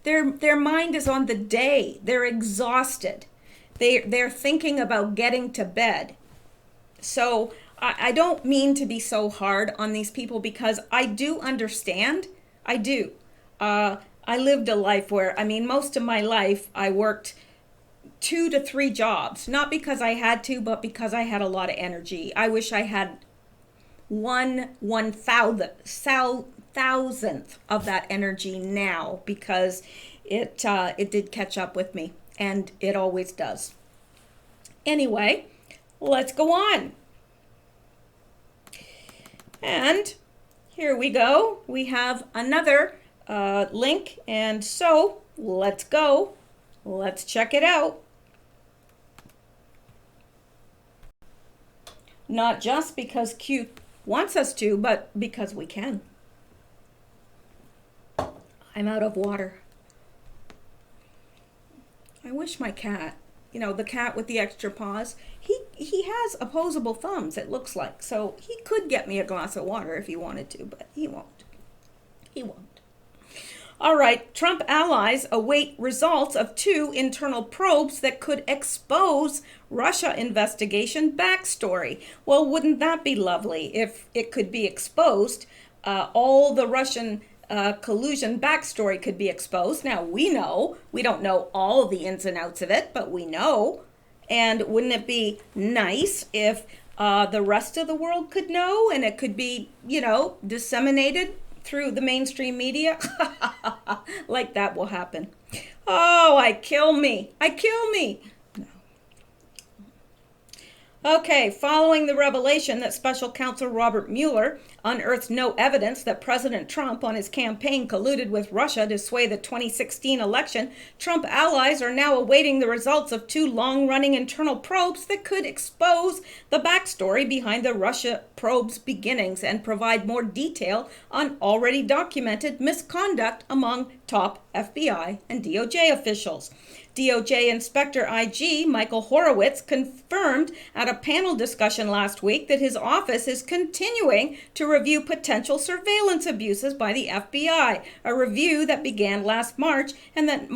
Their mind is on the day. They're exhausted. They're thinking about getting to bed. So I don't mean to be so hard on these people, because I do understand. I do. I lived a life where, most of my life I worked 2 to 3 jobs, not because I had to, but because I had a lot of energy. I wish I had 1/1000th of that energy now, because it did catch up with me, and it always does. Anyway, let's go on. And here we go. We have another link, and so let's go. Let's check it out. Not just because Q wants us to, but because we can. I'm out of water. I wish my cat, the cat with the extra paws, he has opposable thumbs, it looks like. So he could get me a glass of water if he wanted to, but he won't. He won't. All right, Trump allies await results of 2 internal probes that could expose Russia investigation backstory. Well, wouldn't that be lovely if it could be exposed? All the Russian collusion backstory could be exposed. Now, we don't know all the ins and outs of it, but we know. And wouldn't it be nice if the rest of the world could know, and it could be, disseminated through the mainstream media? Like that will happen. Oh, I kill me. No. Okay, following the revelation that Special Counsel Robert Mueller unearthed no evidence that President Trump on his campaign colluded with Russia to sway the 2016 election, Trump allies are now awaiting the results of 2 long-running internal probes that could expose the backstory behind the Russia probe's beginnings and provide more detail on already documented misconduct among top FBI and DOJ officials. DOJ Inspector IG Michael Horowitz confirmed at a panel discussion last week that his office is continuing to review potential surveillance abuses by the FBI, a review that began last March and that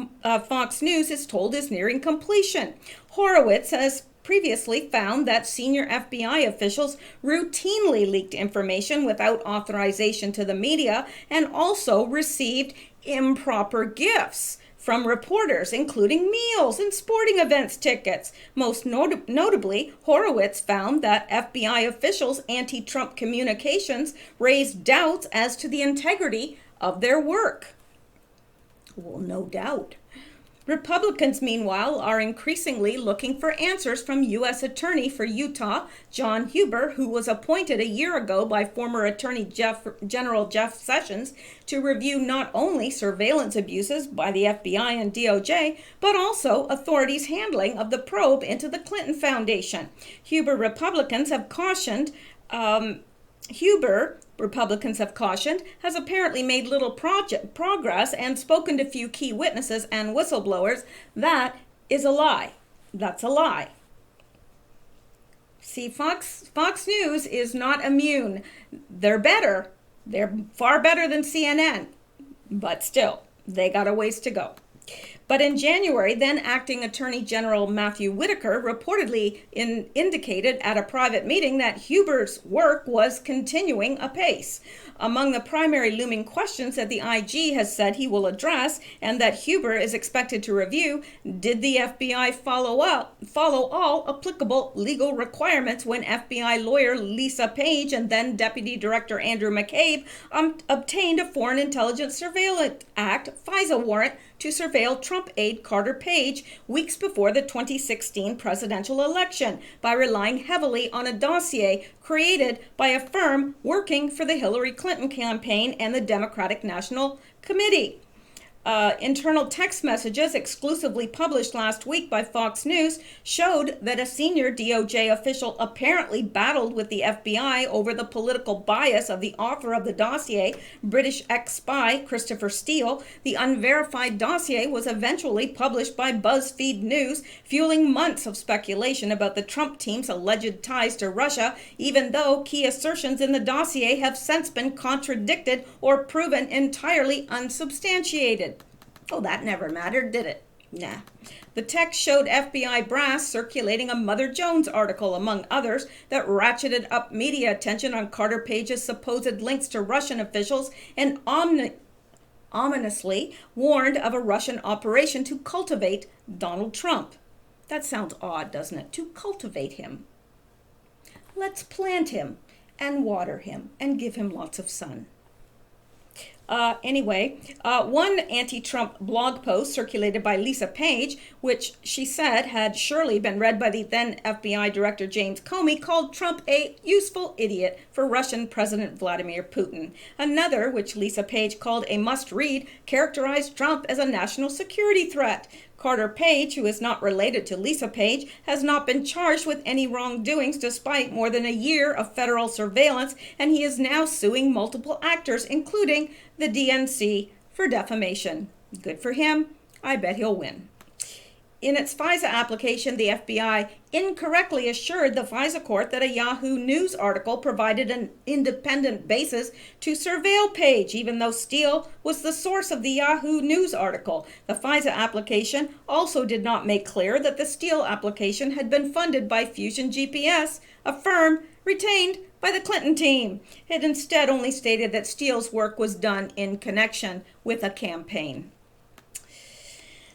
Fox News is told is nearing completion. Horowitz has previously found that senior FBI officials routinely leaked information without authorization to the media and also received improper gifts from reporters, including meals and sporting events tickets. Most notably, Horowitz found that FBI officials' anti-Trump communications raised doubts as to the integrity of their work. Well, no doubt. Republicans, meanwhile, are increasingly looking for answers from U.S. Attorney for Utah, John Huber, who was appointed a year ago by former Attorney General Jeff Sessions to review not only surveillance abuses by the FBI and DOJ, but also authorities' handling of the probe into the Clinton Foundation. Republicans have cautioned, has apparently made little progress and spoken to few key witnesses and whistleblowers. That is a lie. That's a lie. See, Fox News is not immune. They're better. They're far better than CNN. But still, they got a ways to go. But in January, then acting Attorney General Matthew Whitaker reportedly indicated at a private meeting that Huber's work was continuing apace. Among the primary looming questions that the IG has said he will address and that Huber is expected to review, did the FBI follow all applicable legal requirements when FBI lawyer Lisa Page and then Deputy Director Andrew McCabe obtained a Foreign Intelligence Surveillance Act FISA warrant to surveil Trump aide Carter Page weeks before the 2016 presidential election by relying heavily on a dossier created by a firm working for the Hillary Clinton campaign and the Democratic National Committee. Internal text messages exclusively published last week by Fox News showed that a senior DOJ official apparently battled with the FBI over the political bias of the author of the dossier, British ex-spy Christopher Steele. The unverified dossier was eventually published by BuzzFeed News, fueling months of speculation about the Trump team's alleged ties to Russia, even though key assertions in the dossier have since been contradicted or proven entirely unsubstantiated. Oh, that never mattered, did it? Nah. The text showed FBI brass circulating a Mother Jones article, among others, that ratcheted up media attention on Carter Page's supposed links to Russian officials and ominously warned of a Russian operation to cultivate Donald Trump. That sounds odd, doesn't it? To cultivate him. Let's plant him and water him and give him lots of sun. One anti-Trump blog post circulated by Lisa Page, which she said had surely been read by the then FBI Director James Comey, called Trump a useful idiot for Russian President Vladimir Putin. Another, which Lisa Page called a must-read, characterized Trump as a national security threat. Carter Page, who is not related to Lisa Page, has not been charged with any wrongdoings despite more than a year of federal surveillance, and he is now suing multiple actors, including the DNC, for defamation. Good for him. I bet he'll win. in its FISA application, the FBI incorrectly assured the FISA court that a Yahoo News article provided an independent basis to surveil Page, even though Steele was the source of the Yahoo News article. The FISA application also did not make clear that the Steele application had been funded by Fusion GPS, a firm retained by the Clinton team. It instead only stated that Steele's work was done in connection with a campaign.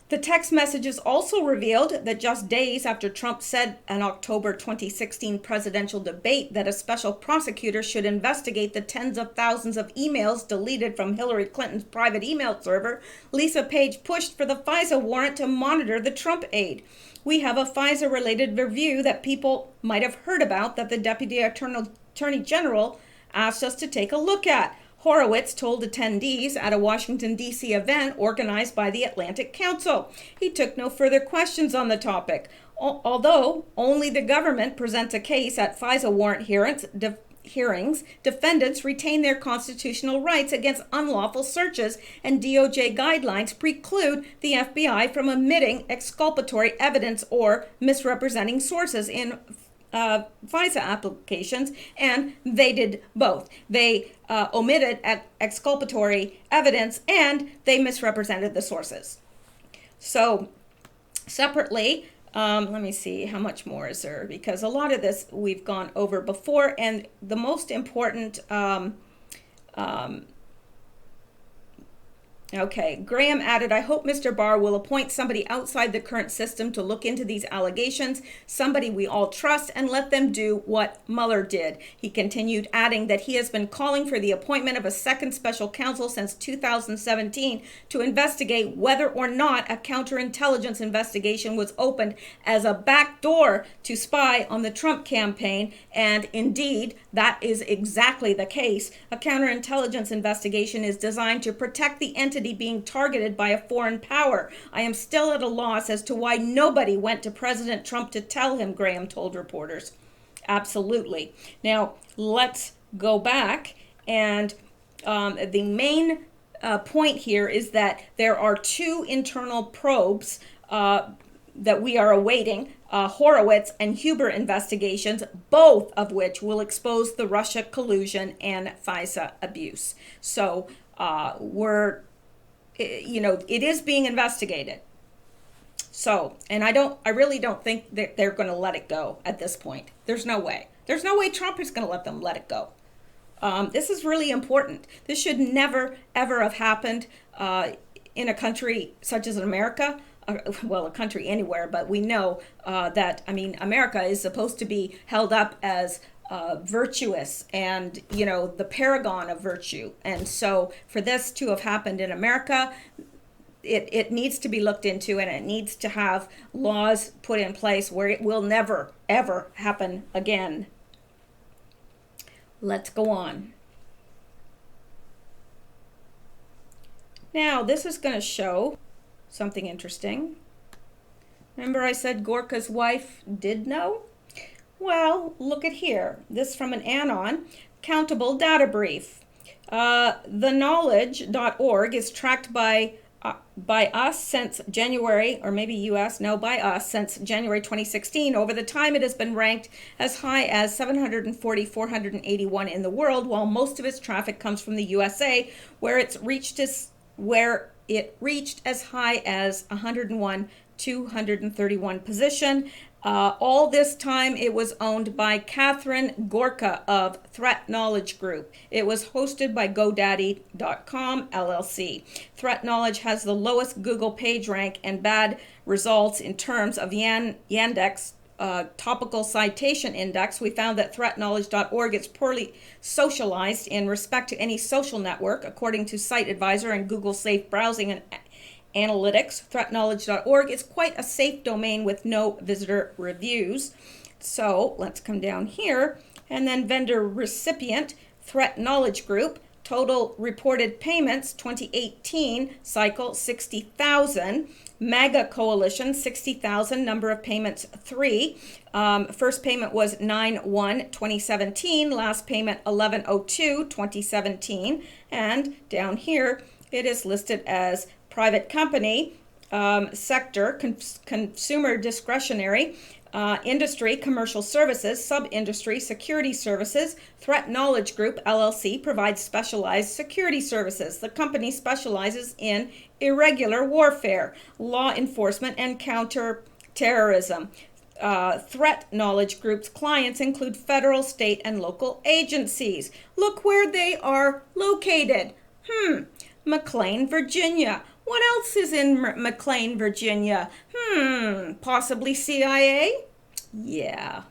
The text messages also revealed that just days after Trump said an October 2016 presidential debate that a special prosecutor should investigate the tens of thousands of emails deleted from Hillary Clinton's private email server, Lisa Page pushed for the FISA warrant to monitor the Trump aide. We have a FISA-related review that people might have heard about that the Deputy Attorney General asked us to take a look at. Horowitz told attendees at a Washington, D.C. event organized by the Atlantic Council. He took no further questions on the topic. Although only the government presents a case at FISA warrant hearings, defendants retain their constitutional rights against unlawful searches, and DOJ guidelines preclude the FBI from omitting exculpatory evidence or misrepresenting sources in FISA applications, and they did both. They omitted exculpatory evidence and they misrepresented the sources. So separately, let me see, how much more is there? Because a lot of this we've gone over before, and the most important okay, Graham added, I hope Mr. Barr will appoint somebody outside the current system to look into these allegations, somebody we all trust, and let them do what Mueller did. He continued, adding that he has been calling for the appointment of a second special counsel since 2017 to investigate whether or not a counterintelligence investigation was opened as a backdoor to spy on the Trump campaign, and indeed, that is exactly the case. A counterintelligence investigation is designed to protect the entity being targeted by a foreign power. I am still at a loss as to why nobody went to President Trump to tell him, Graham told reporters. Absolutely. Now, let's go back, and the main point here is that there are two internal probes that we are awaiting, Horowitz and Huber investigations, both of which will expose the Russia collusion and FISA abuse. So it is being investigated. So, and I really don't think that they're going to let it go at this point. There's no way. There's no way Trump is going to let them let it go. This is really important. This should never, ever have happened in a country such as America. Well, a country anywhere, but we know that, America is supposed to be held up as virtuous and, the paragon of virtue. And so for this to have happened in America, it needs to be looked into, and it needs to have laws put in place where it will never, ever happen again. Let's go on. Now, this is going to show something interesting. Remember I said Gorka's wife did know? Well, look at here. This from an Anon, Countable Data Brief. TheKnowledge.org is tracked by us since January, or maybe US, no, by us since January 2016. Over the time, it has been ranked as high as 740, 481 in the world, while most of its traffic comes from the USA, where it reached as high as 101, 231 position. All this time, it was owned by Catherine Gorka of Threat Knowledge Group. It was hosted by GoDaddy.com, LLC. Threat Knowledge has the lowest Google page rank and bad results in terms of Yandex topical citation index. We found that threatknowledge.org is poorly socialized in respect to any social network, according to Site Advisor and Google Safe Browsing and Analytics. Threatknowledge.org is quite a safe domain with no visitor reviews. So let's come down here, and then vendor recipient, Threat Knowledge Group, total reported payments 2018 cycle 60,000. MAGA Coalition 60,000, number of payments 3. First payment was 9/1/2017, last payment 11/02/2017, and down here it is listed as private company, sector, consumer discretionary, industry, commercial services, sub-industry, security services. Threat Knowledge Group, LLC, provides specialized security services. The company specializes in irregular warfare, law enforcement, and counter-terrorism. Threat Knowledge Group's clients include federal, state, and local agencies. Look where they are located. McLean, Virginia. What else is in McLean, Virginia? Possibly CIA? Yeah.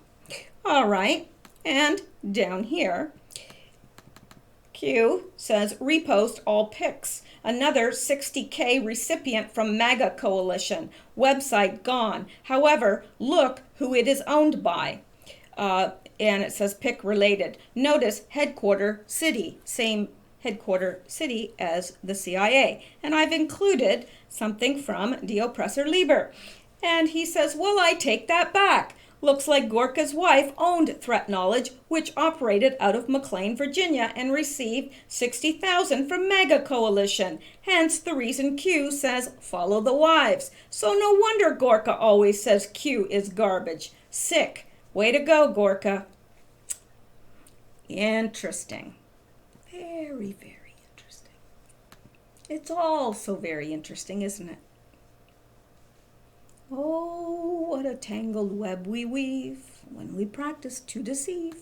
All right. And down here, Q says repost all pics. Another 60K recipient from MAGA coalition. Website gone. However, look who it is owned by. And it says pic related. Notice headquarter city. Same headquarter city as the CIA. And I've included something from Die Oppressor Lieber. And he says, well, I take that back. Looks like Gorka's wife owned Threat Knowledge, which operated out of McLean, Virginia, and received $60,000 from MAGA Coalition. Hence the reason Q says follow the wives. So no wonder Gorka always says Q is garbage. Sick. Way to go, Gorka. Interesting. Very, very interesting. It's all so very interesting, isn't it? Oh, what a tangled web we weave when we practice to deceive.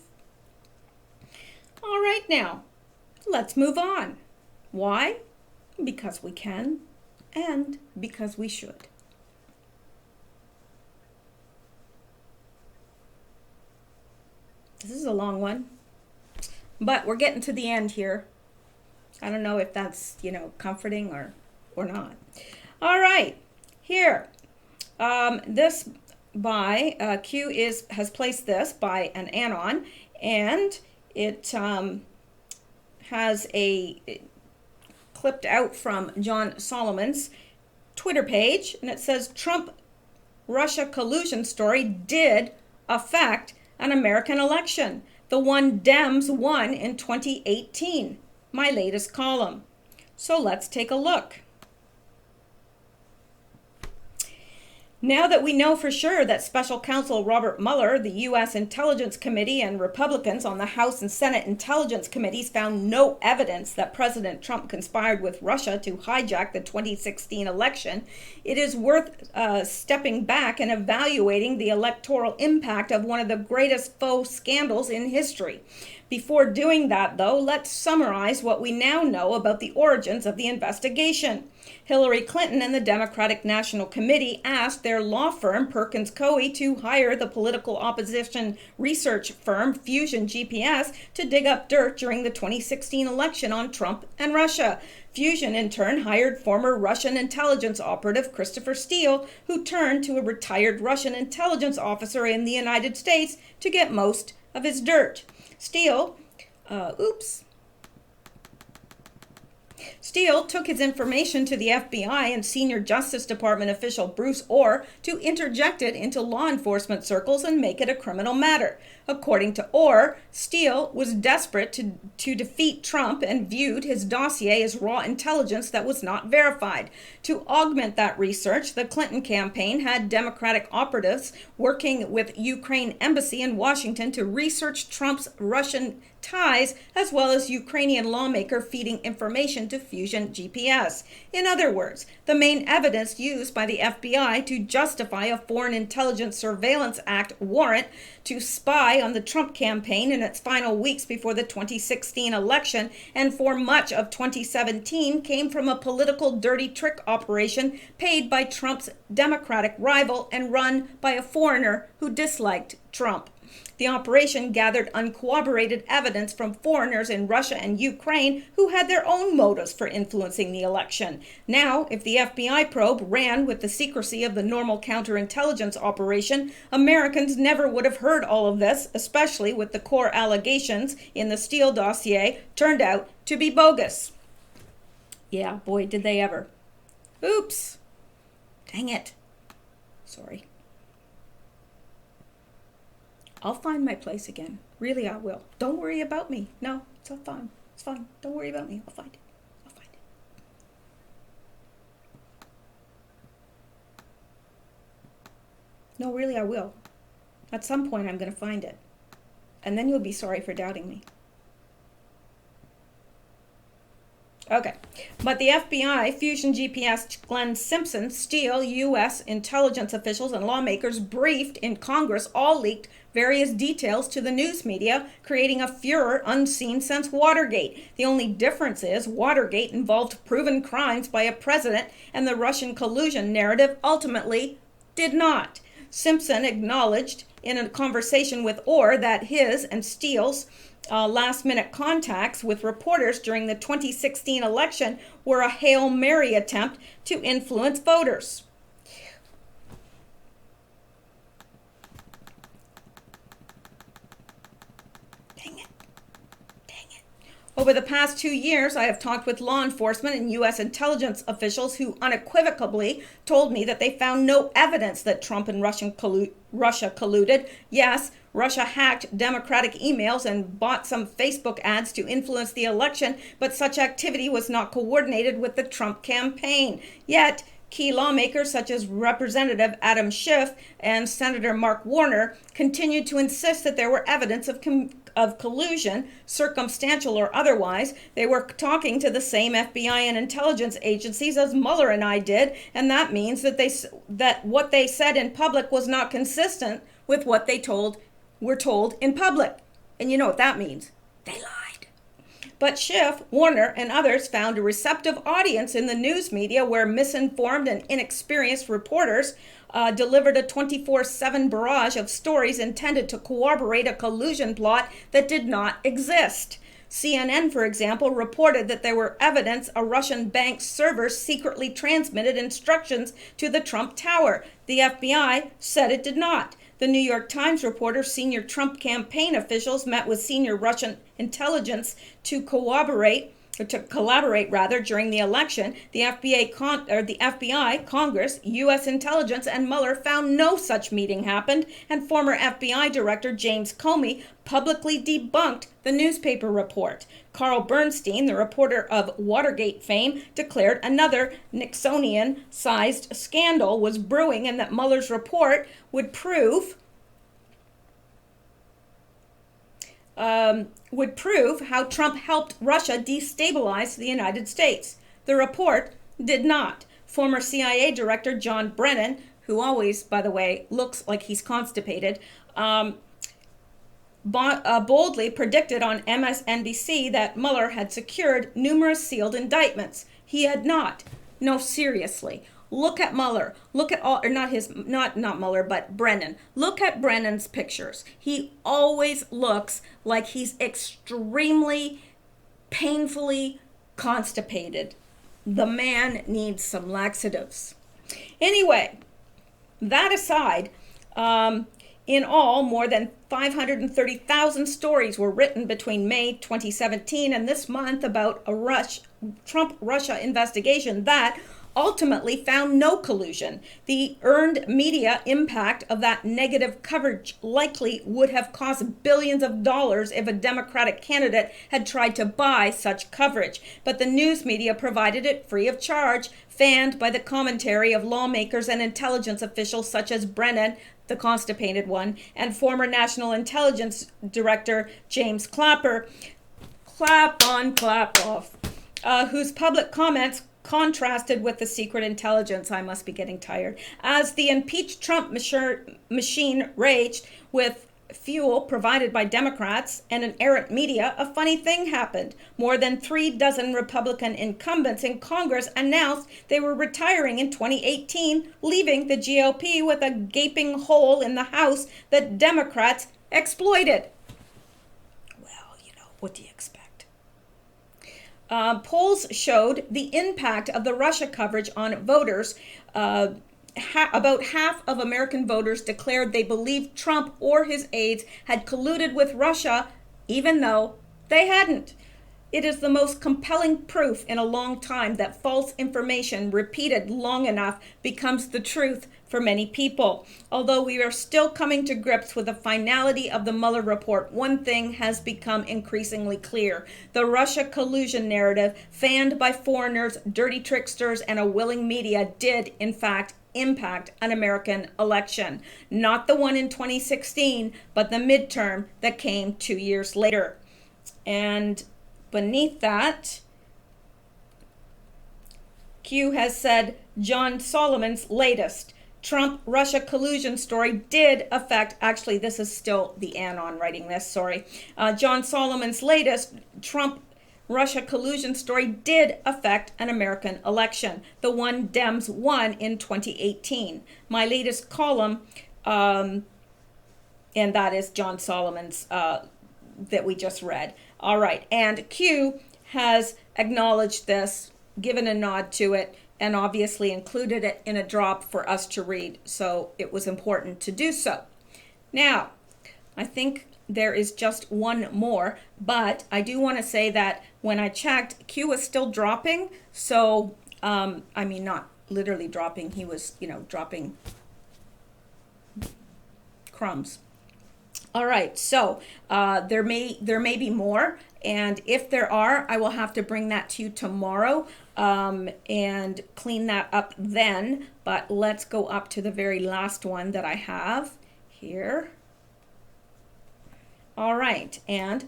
All right, now, let's move on. Why? Because we can and because we should. This is a long one, but we're getting to the end here. I don't know if that's, comforting or not. All right, here. This by Q has placed this by an anon, and it has clipped out from John Solomon's Twitter page, and it says Trump-Russia collusion story did affect an American election. The one Dems won in 2018. My latest column. So let's take a look. Now that we know for sure that Special Counsel Robert Mueller, the U.S. Intelligence Committee, and Republicans on the House and Senate Intelligence Committees found no evidence that President Trump conspired with Russia to hijack the 2016 election, it is worth stepping back and evaluating the electoral impact of one of the greatest faux scandals in history. Before doing that, though, let's summarize what we now know about the origins of the investigation. Hillary Clinton and the Democratic National Committee asked their law firm, Perkins Coie, to hire the political opposition research firm Fusion GPS to dig up dirt during the 2016 election on Trump and Russia. Fusion, in turn, hired former Russian intelligence operative Christopher Steele, who turned to a retired Russian intelligence officer in the United States to get most of his dirt. Steele took his information to the FBI and senior Justice Department official Bruce Orr to interject it into law enforcement circles and make it a criminal matter. According to Orr, Steele was desperate to defeat Trump and viewed his dossier as raw intelligence that was not verified. To augment that research, the Clinton campaign had Democratic operatives working with Ukraine embassy in Washington to research Trump's Russian ties, as well as Ukrainian lawmaker feeding information to Fusion GPS. In other words, the main evidence used by the FBI to justify a Foreign Intelligence Surveillance Act warrant to spy on the Trump campaign in its final weeks before the 2016 election and for much of 2017 came from a political dirty trick operation paid by Trump's Democratic rival and run by a foreigner who disliked Trump. The operation gathered uncorroborated evidence from foreigners in Russia and Ukraine who had their own motives for influencing the election. Now, if the FBI probe ran with the secrecy of the normal counterintelligence operation, Americans never would have heard all of this, especially with the core allegations in the Steele dossier turned out to be bogus. Yeah, boy, did they ever. Oops. Dang it. Sorry. I'll find my place again. Really, I will. Don't worry about me. No, it's all fine. It's fine. Don't worry about me. I'll find it. I'll find it. No, really, I will. At some point, I'm going to find it. And then you'll be sorry for doubting me. Okay. But the FBI, Fusion GPS, Glenn Simpson, Steele, U.S. intelligence officials, and lawmakers briefed in Congress all leaked various details to the news media, creating a furor unseen since Watergate. The only difference is Watergate involved proven crimes by a president, and the Russian collusion narrative ultimately did not. Simpson acknowledged in a conversation with Orr that his and Steele's last-minute contacts with reporters during the 2016 election were a Hail Mary attempt to influence voters. Dang it. Over the past 2 years, I have talked with law enforcement and U.S. intelligence officials who unequivocally told me that they found no evidence that Trump and Russia colluded. Yes, Russia hacked Democratic emails and bought some Facebook ads to influence the election, but such activity was not coordinated with the Trump campaign. Yet, key lawmakers such as Representative Adam Schiff and Senator Mark Warner continued to insist that there were evidence of collusion, circumstantial or otherwise. They were talking to the same FBI and intelligence agencies as Mueller and I did, and that means that what they said in public was not consistent with what they were told in public. And you know what that means? They lied. But Schiff, Warner, and others found a receptive audience in the news media where misinformed and inexperienced reporters delivered a 24/7 barrage of stories intended to corroborate a collusion plot that did not exist. CNN, for example, reported that there were evidence a Russian bank's servers secretly transmitted instructions to the Trump Tower. The FBI said it did not. The New York Times reporter senior Trump campaign officials met with senior Russian intelligence to collaborate during the election. The FBI, Congress, U.S. intelligence, and Mueller found no such meeting happened, and former FBI Director James Comey publicly debunked the newspaper report. Carl Bernstein, the reporter of Watergate fame, declared another Nixonian-sized scandal was brewing and that Mueller's report would prove how Trump helped Russia destabilize the United States. The report did not. Former CIA Director John Brennan, who always, by the way, looks like he's constipated, boldly predicted on MSNBC that Mueller had secured numerous sealed indictments. He had not. No, seriously. Look at Mueller. Look at all, or not Mueller, but Brennan. Look at Brennan's pictures. He always looks like he's extremely, painfully constipated. The man needs some laxatives. Anyway, that aside, in all, more than 530,000 stories were written between May 2017 and this month about a Trump-Russia investigation that ultimately found no collusion. The earned media impact of that negative coverage likely would have cost billions of dollars if a Democratic candidate had tried to buy such coverage. But the news media provided it free of charge, fanned by the commentary of lawmakers and intelligence officials such as Brennan, the constipated one, and former National Intelligence Director James Clapper, clap on, clap off, whose public comments contrasted with the secret intelligence. I must be getting tired. As the impeached Trump machine raged with fuel provided by Democrats and an errant media, a funny thing happened. More than 36 Republican incumbents in Congress announced they were retiring in 2018, leaving the GOP with a gaping hole in the House that Democrats exploited. Well, what do you expect? Polls showed the impact of the Russia coverage on voters. About half of American voters declared they believed Trump or his aides had colluded with Russia, even though they hadn't. It is the most compelling proof in a long time that false information repeated long enough becomes the truth for many people. Although we are still coming to grips with the finality of the Mueller report, one thing has become increasingly clear. The Russia collusion narrative, fanned by foreigners, dirty tricksters, and a willing media, did, in fact, impact an American election. Not the one in 2016, but the midterm that came 2 years later. And beneath that, Q has said John Solomon's latest Trump-Russia collusion story did affect, actually this is still the Anon writing this, sorry. John Solomon's latest Trump-Russia collusion story did affect an American election, the one Dems won in 2018. My latest column, and that is John Solomon's that we just read. All right, and Q has acknowledged this, given a nod to it, and obviously included it in a drop for us to read, so it was important to do so. Now, I think there is just one more, but I do want to say that when I checked, Q was still dropping, so, I mean, not literally dropping, he was, dropping crumbs. All right, so there may be more, and if there are, I will have to bring that to you tomorrow and clean that up then. But let's go up to the very last one that I have here. All right, and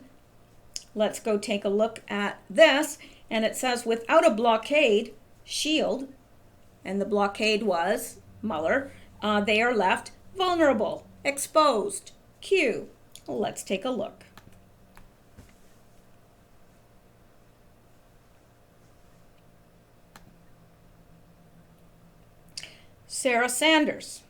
let's go take a look at this. And it says, without a blockade shield, and the blockade was Mueller, they are left vulnerable, exposed. Q. Let's take a look. Sarah Sanders.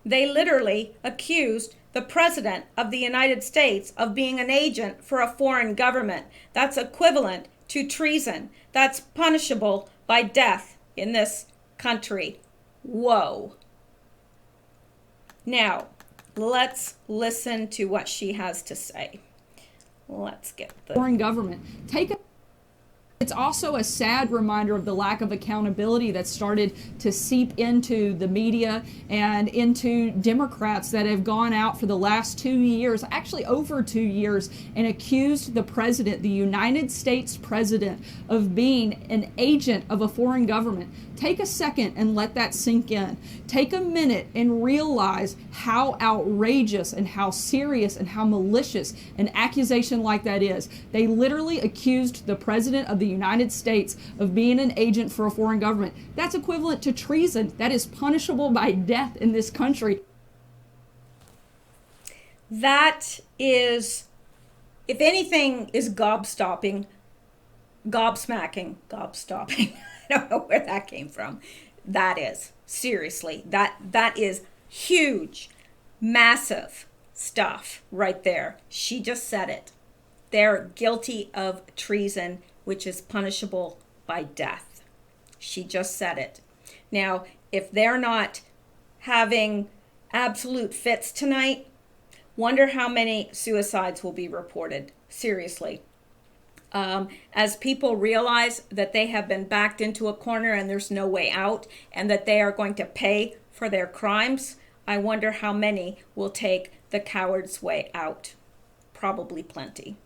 They literally accused the President of the United States of being an agent for a foreign government. That's equivalent to treason. That's punishable by death in this country. Whoa. Now, let's listen to what she has to say. Let's get the foreign government. It's also a sad reminder of the lack of accountability that started to seep into the media and into Democrats that have gone out for the last 2 years, actually over 2 years, and accused the president, the United States president, of being an agent of a foreign government. Take a second and let that sink in. Take a minute and realize how outrageous and how serious and how malicious an accusation like that is. They literally accused the president of the United States of being an agent for a foreign government. That's equivalent to treason. That is punishable by death in this country. That is, if anything is gobstopping, I don't know where that came from. That is, seriously, that is huge, massive stuff right there. She just said it. They're guilty of treason, which is punishable by death. She just said it. Now, if they're not having absolute fits tonight, wonder how many suicides will be reported. Seriously. As people realize that they have been backed into a corner and there's no way out, and that they are going to pay for their crimes, I wonder how many will take the coward's way out. Probably plenty.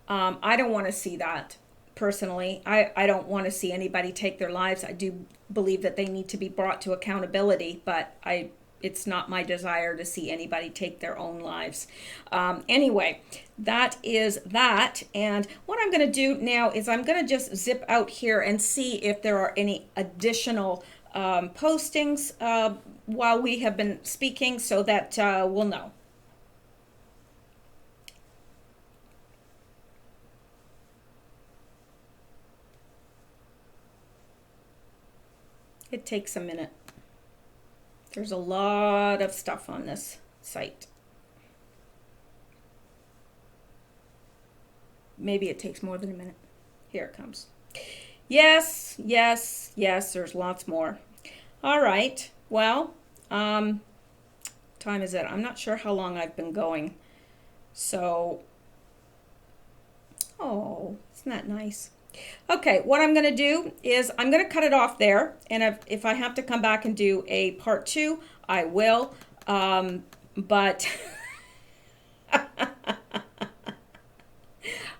I don't want to see that. Personally, I don't want to see anybody take their lives. I do believe that they need to be brought to accountability, but it's not my desire to see anybody take their own lives. Anyway, that is that. And what I'm going to do now is I'm going to just zip out here and see if there are any additional postings while we have been speaking, so that we'll know. It takes a minute. There's a lot of stuff on this site. Maybe it takes more than a minute. Here it comes. Yes, there's lots more. All right, well, time is it? I'm not sure how long I've been going. So, oh, isn't that nice? Okay, what I'm going to do is I'm going to cut it off there, and if I have to come back and do a part 2, I will. But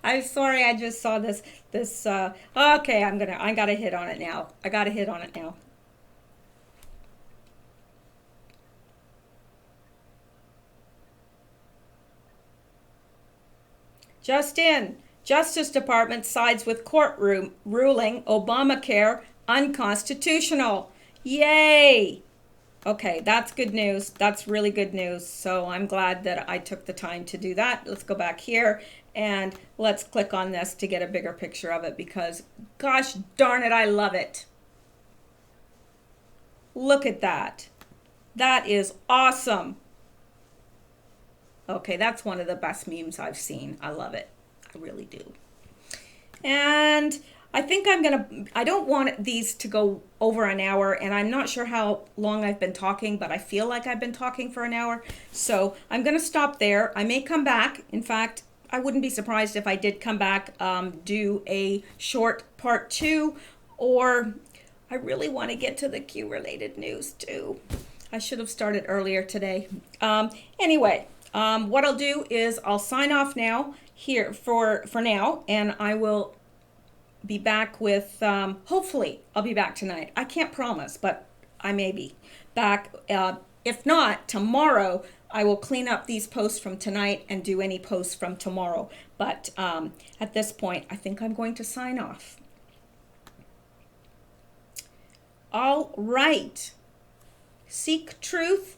I'm sorry, I just saw this. Okay, I gotta hit on it now. Just in. Justice Department sides with courtroom ruling Obamacare unconstitutional. Yay! Okay, that's good news. That's really good news. So I'm glad that I took the time to do that. Let's go back here and let's click on this to get a bigger picture of it because, gosh darn it, I love it. Look at that. That is awesome. Okay, that's one of the best memes I've seen. I love it. I really do. And I think I don't want these to go over an hour, and I'm not sure how long I've been talking, but I feel like I've been talking for an hour. So I'm going to stop there. I may come back. In fact, I wouldn't be surprised if I did come back, do a short part 2, or I really want to get to the Q-related news too. I should have started earlier today. Anyway, what I'll do is I'll sign off now here for now, and I will be back with, hopefully I'll be back tonight. I can't promise, but I may be back. If not, tomorrow I will clean up these posts from tonight and do any posts from tomorrow. But at this point, I think I'm going to sign off. All right. Seek truth,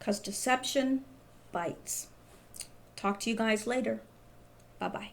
'cause deception bites. Talk to you guys later. Bye-bye.